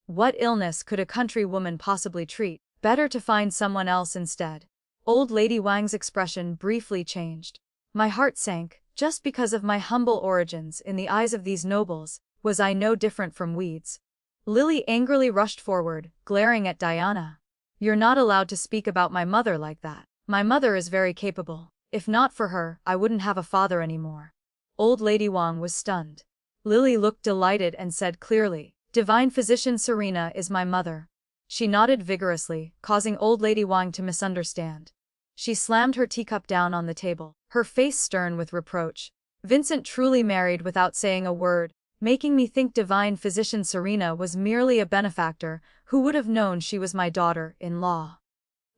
What illness could a country woman possibly treat? Better to find someone else instead. Old Lady Wang's expression briefly changed. My heart sank, just because of my humble origins in the eyes of these nobles, was I no different from weeds. Lily angrily rushed forward, glaring at Diana. You're not allowed to speak about my mother like that. My mother is very capable. If not for her, I wouldn't have a father anymore. Old Lady Wang was stunned. Lily looked delighted and said clearly, Divine Physician Serena is my mother. She nodded vigorously, causing Old Lady Wang to misunderstand. She slammed her teacup down on the table, her face stern with reproach. Vincent truly married without saying a word, making me think Divine Physician Serena was merely a benefactor who would have known she was my daughter-in-law.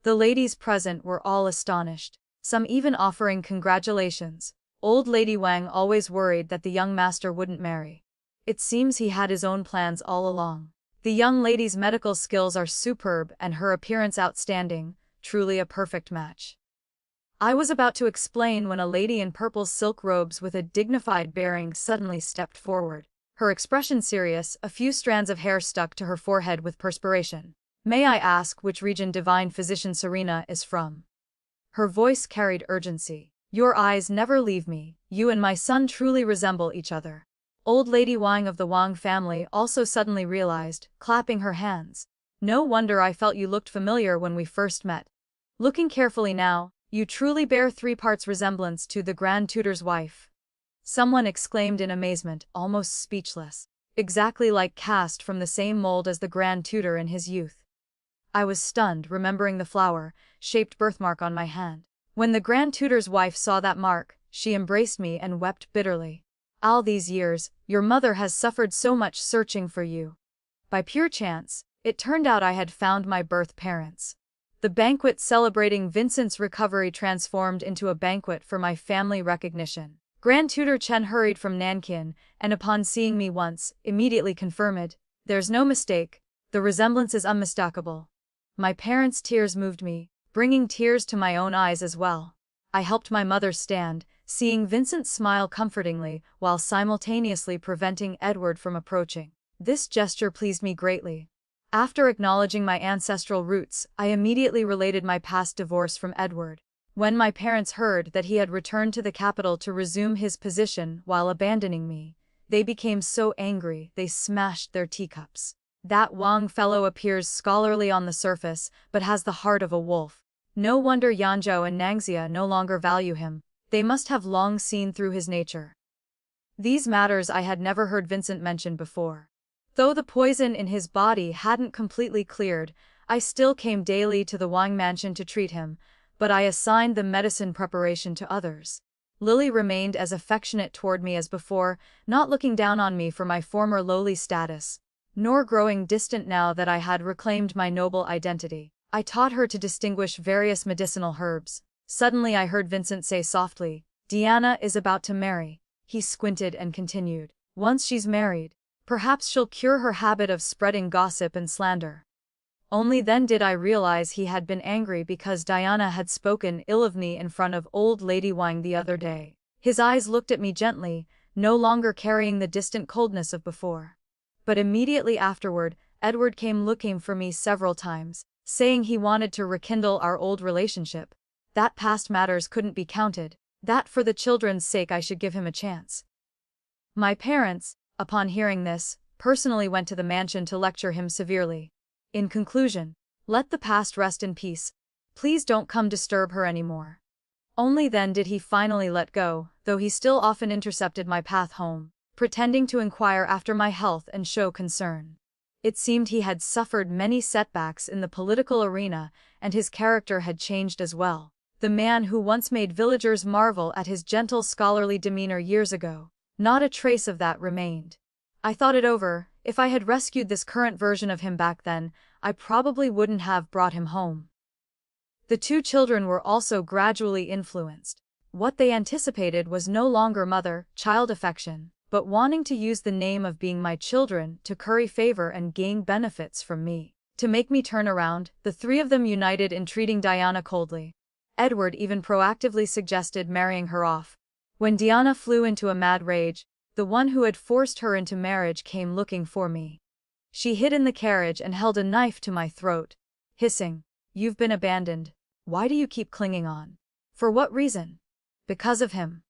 The ladies present were all astonished, some even offering congratulations. Old Lady Wang always worried that the young master wouldn't marry. It seems he had his own plans all along. The young lady's medical skills are superb and her appearance outstanding, truly a perfect match. I was about to explain when a lady in purple silk robes with a dignified bearing suddenly stepped forward. Her expression serious, a few strands of hair stuck to her forehead with perspiration. May I ask which region Divine Physician Serena is from? Her voice carried urgency. Your eyes never leave me, you and my son truly resemble each other. Old Lady Wang of the Wang family also suddenly realized, clapping her hands. No wonder I felt you looked familiar when we first met. Looking carefully now, you truly bear 3 parts resemblance to the Grand Tutor's wife. Someone exclaimed in amazement, almost speechless. Exactly like cast from the same mold as the Grand Tutor in his youth. I was stunned, remembering the flower-shaped birthmark on my hand. When the Grand Tutor's wife saw that mark, she embraced me and wept bitterly. All these years, your mother has suffered so much searching for you. By pure chance, it turned out I had found my birth parents. The banquet celebrating Vincent's recovery transformed into a banquet for my family recognition. Grand Tutor Chen hurried from Nankin, and upon seeing me once, immediately confirmed, there's no mistake, the resemblance is unmistakable. My parents' tears moved me, bringing tears to my own eyes as well. I helped my mother stand, seeing Vincent smile comfortingly while simultaneously preventing Edward from approaching. This gesture pleased me greatly. After acknowledging my ancestral roots, I immediately related my past divorce from Edward. When my parents heard that he had returned to the capital to resume his position while abandoning me, they became so angry they smashed their teacups. That Wang fellow appears scholarly on the surface, but has the heart of a wolf. No wonder Yanzhou and Nangxia no longer value him. They must have long seen through his nature. These matters I had never heard Vincent mention before. Though the poison in his body hadn't completely cleared, I still came daily to the Wang mansion to treat him, but I assigned the medicine preparation to others. Lily remained as affectionate toward me as before, not looking down on me for my former lowly status, nor growing distant now that I had reclaimed my noble identity. I taught her to distinguish various medicinal herbs. Suddenly I heard Vincent say softly, "Diana is about to marry." He squinted and continued, "Once she's married, perhaps she'll cure her habit of spreading gossip and slander." Only then did I realize he had been angry because Diana had spoken ill of me in front of old Lady Wang the other day. His eyes looked at me gently, no longer carrying the distant coldness of before. But immediately afterward, Edward came looking for me several times, saying he wanted to rekindle our old relationship. That past matters couldn't be counted, that for the children's sake I should give him a chance. My parents, upon hearing this, personally went to the mansion to lecture him severely. In conclusion, let the past rest in peace. Please don't come disturb her anymore. Only then did he finally let go, though he still often intercepted my path home, pretending to inquire after my health and show concern. It seemed he had suffered many setbacks in the political arena, and his character had changed as well. The man who once made villagers marvel at his gentle scholarly demeanor years ago, not a trace of that remained. I thought it over. If I had rescued this current version of him back then, I probably wouldn't have brought him home. The two children were also gradually influenced. What they anticipated was no longer mother-child affection, but wanting to use the name of being my children to curry favor and gain benefits from me. To make me turn around, the three of them united in treating Diana coldly. Edward even proactively suggested marrying her off. When Diana flew into a mad rage, the one who had forced her into marriage came looking for me. She hid in the carriage and held a knife to my throat, hissing, "You've been abandoned. Why do you keep clinging on? For what reason?" "Because of him.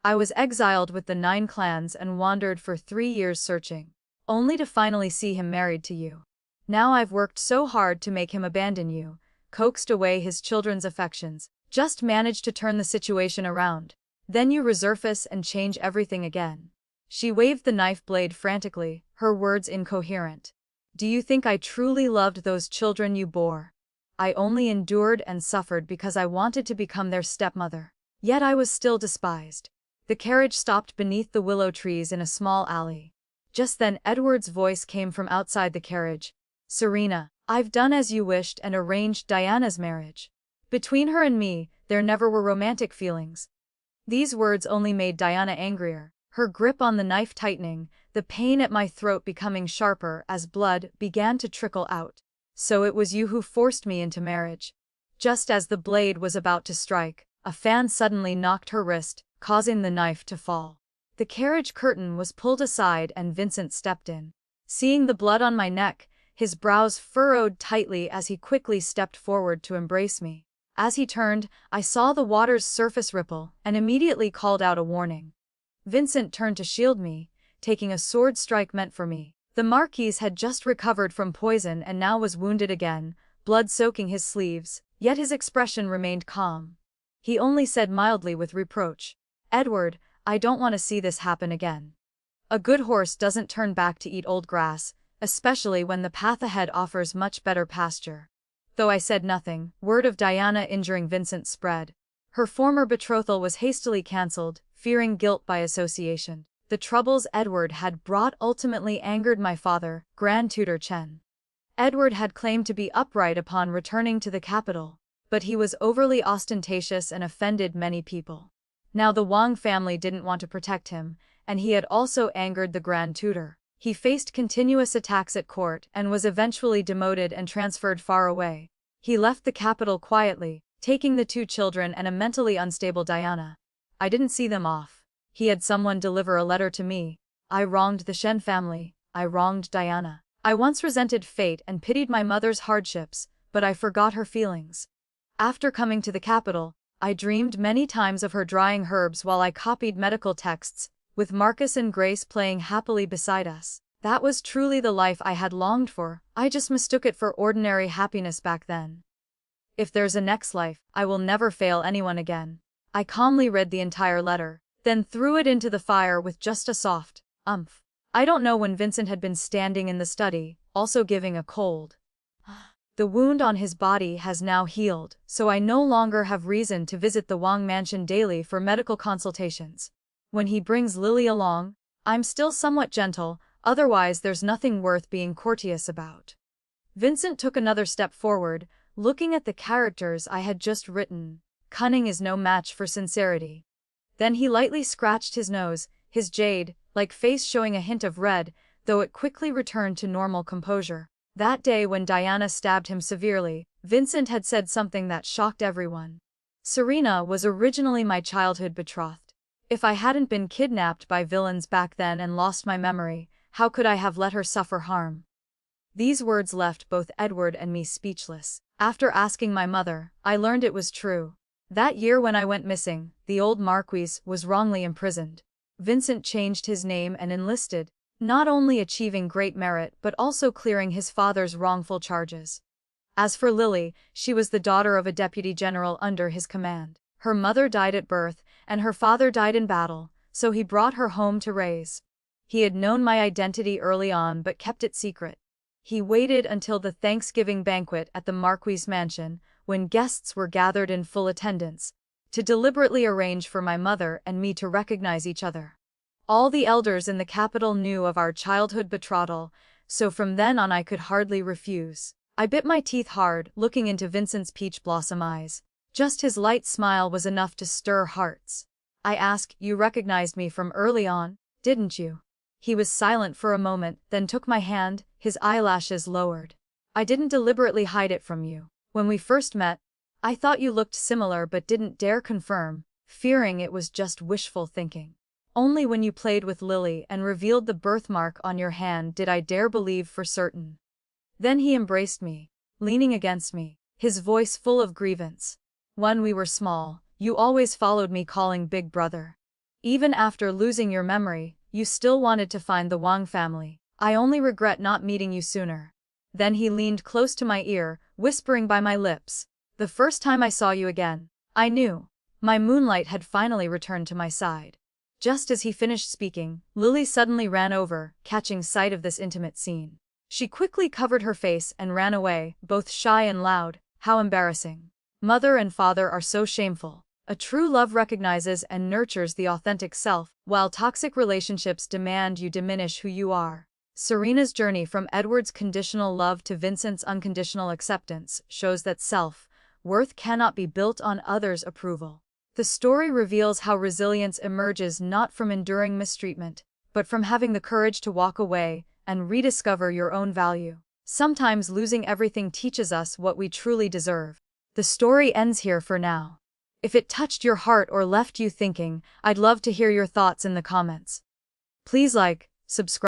I was exiled with the 9 clans and wandered for 3 years searching, only to finally see him married to you. Now I've worked so hard to make him abandon you, coaxed away his children's affections, just managed to turn the situation around. Then you resurface and change everything again." She waved the knife blade frantically, her words incoherent. "Do you think I truly loved those children you bore? I only endured and suffered because I wanted to become their stepmother. Yet I was still despised." The carriage stopped beneath the willow trees in a small alley. Just then Edward's voice came from outside the carriage. "Serena, I've done as you wished and arranged Diana's marriage. Between her and me, there never were romantic feelings." These words only made Diana angrier, her grip on the knife tightening, the pain at my throat becoming sharper as blood began to trickle out. "So it was you who forced me into marriage." Just as the blade was about to strike, a fan suddenly knocked her wrist, causing the knife to fall. The carriage curtain was pulled aside and Vincent stepped in. Seeing the blood on my neck, his brows furrowed tightly as he quickly stepped forward to embrace me. As he turned, I saw the water's surface ripple and immediately called out a warning. Vincent turned to shield me, taking a sword strike meant for me. The Marquis had just recovered from poison and now was wounded again, blood soaking his sleeves, yet his expression remained calm. He only said mildly with reproach, "Edward, I don't want to see this happen again. A good horse doesn't turn back to eat old grass, especially when the path ahead offers much better pasture." Though I said nothing, word of Diana injuring Vincent spread. Her former betrothal was hastily cancelled, fearing guilt by association. The troubles Edward had brought ultimately angered my father, Grand Tutor Chen. Edward had claimed to be upright upon returning to the capital, but he was overly ostentatious and offended many people. Now the Wang family didn't want to protect him, and he had also angered the Grand Tutor. He faced continuous attacks at court and was eventually demoted and transferred far away. He left the capital quietly, taking the 2 children and a mentally unstable Diana. I didn't see them off. He had someone deliver a letter to me. I wronged the Shen family. I wronged Diana. I once resented fate and pitied my mother's hardships, but I forgot her feelings. After coming to the capital, I dreamed many times of her drying herbs while I copied medical texts, with Marcus and Grace playing happily beside us. That was truly the life I had longed for. I just mistook it for ordinary happiness back then. If there's a next life, I will never fail anyone again. I calmly read the entire letter, then threw it into the fire with just a soft, umph. I don't know when Vincent had been standing in the study, also giving a cold The wound on his body has now healed, so I no longer have reason to visit the Wang mansion daily for medical consultations. When he brings Lily along, I'm still somewhat gentle, otherwise there's nothing worth being courteous about. Vincent took another step forward, looking at the characters I had just written. Cunning is no match for sincerity. Then he lightly scratched his nose, his jade-like face showing a hint of red, though it quickly returned to normal composure. That day when Diana stabbed him severely, Vincent had said something that shocked everyone. Serena was originally my childhood betrothed. If I hadn't been kidnapped by villains back then and lost my memory, how could I have let her suffer harm? These words left both Edward and me speechless. After asking my mother, I learned it was true. That year when I went missing, the old Marquis was wrongly imprisoned. Vincent changed his name and enlisted, not only achieving great merit but also clearing his father's wrongful charges. As for Lily, she was the daughter of a deputy general under his command. Her mother died at birth, and her father died in battle, so he brought her home to raise. He had known my identity early on but kept it secret. He waited until the Thanksgiving banquet at the Marquis' mansion, when guests were gathered in full attendance, to deliberately arrange for my mother and me to recognize each other. All the elders in the capital knew of our childhood betrothal, so from then on I could hardly refuse. I bit my teeth hard, looking into Vincent's peach blossom eyes. Just his light smile was enough to stir hearts. I asked, "You recognized me from early on, didn't you?" He was silent for a moment, then took my hand, his eyelashes lowered. "I didn't deliberately hide it from you. When we first met, I thought you looked similar but didn't dare confirm, fearing it was just wishful thinking. Only when you played with Lily and revealed the birthmark on your hand did I dare believe for certain." Then he embraced me, leaning against me, his voice full of grievance. "When we were small, you always followed me calling Big Brother. Even after losing your memory, you still wanted to find the Wang family. I only regret not meeting you sooner." Then he leaned close to my ear, whispering by my lips, "The first time I saw you again, I knew." My moonlight had finally returned to my side. Just as he finished speaking, Lily suddenly ran over, catching sight of this intimate scene. She quickly covered her face and ran away, both shy and loud. How embarrassing. Mother and father are so shameful. A true love recognizes and nurtures the authentic self, while toxic relationships demand you diminish who you are. Serena's journey from Edward's conditional love to Vincent's unconditional acceptance shows that self-worth cannot be built on others' approval. The story reveals how resilience emerges not from enduring mistreatment, but from having the courage to walk away and rediscover your own value. Sometimes losing everything teaches us what we truly deserve. The story ends here for now. If it touched your heart or left you thinking, I'd love to hear your thoughts in the comments. Please like, subscribe.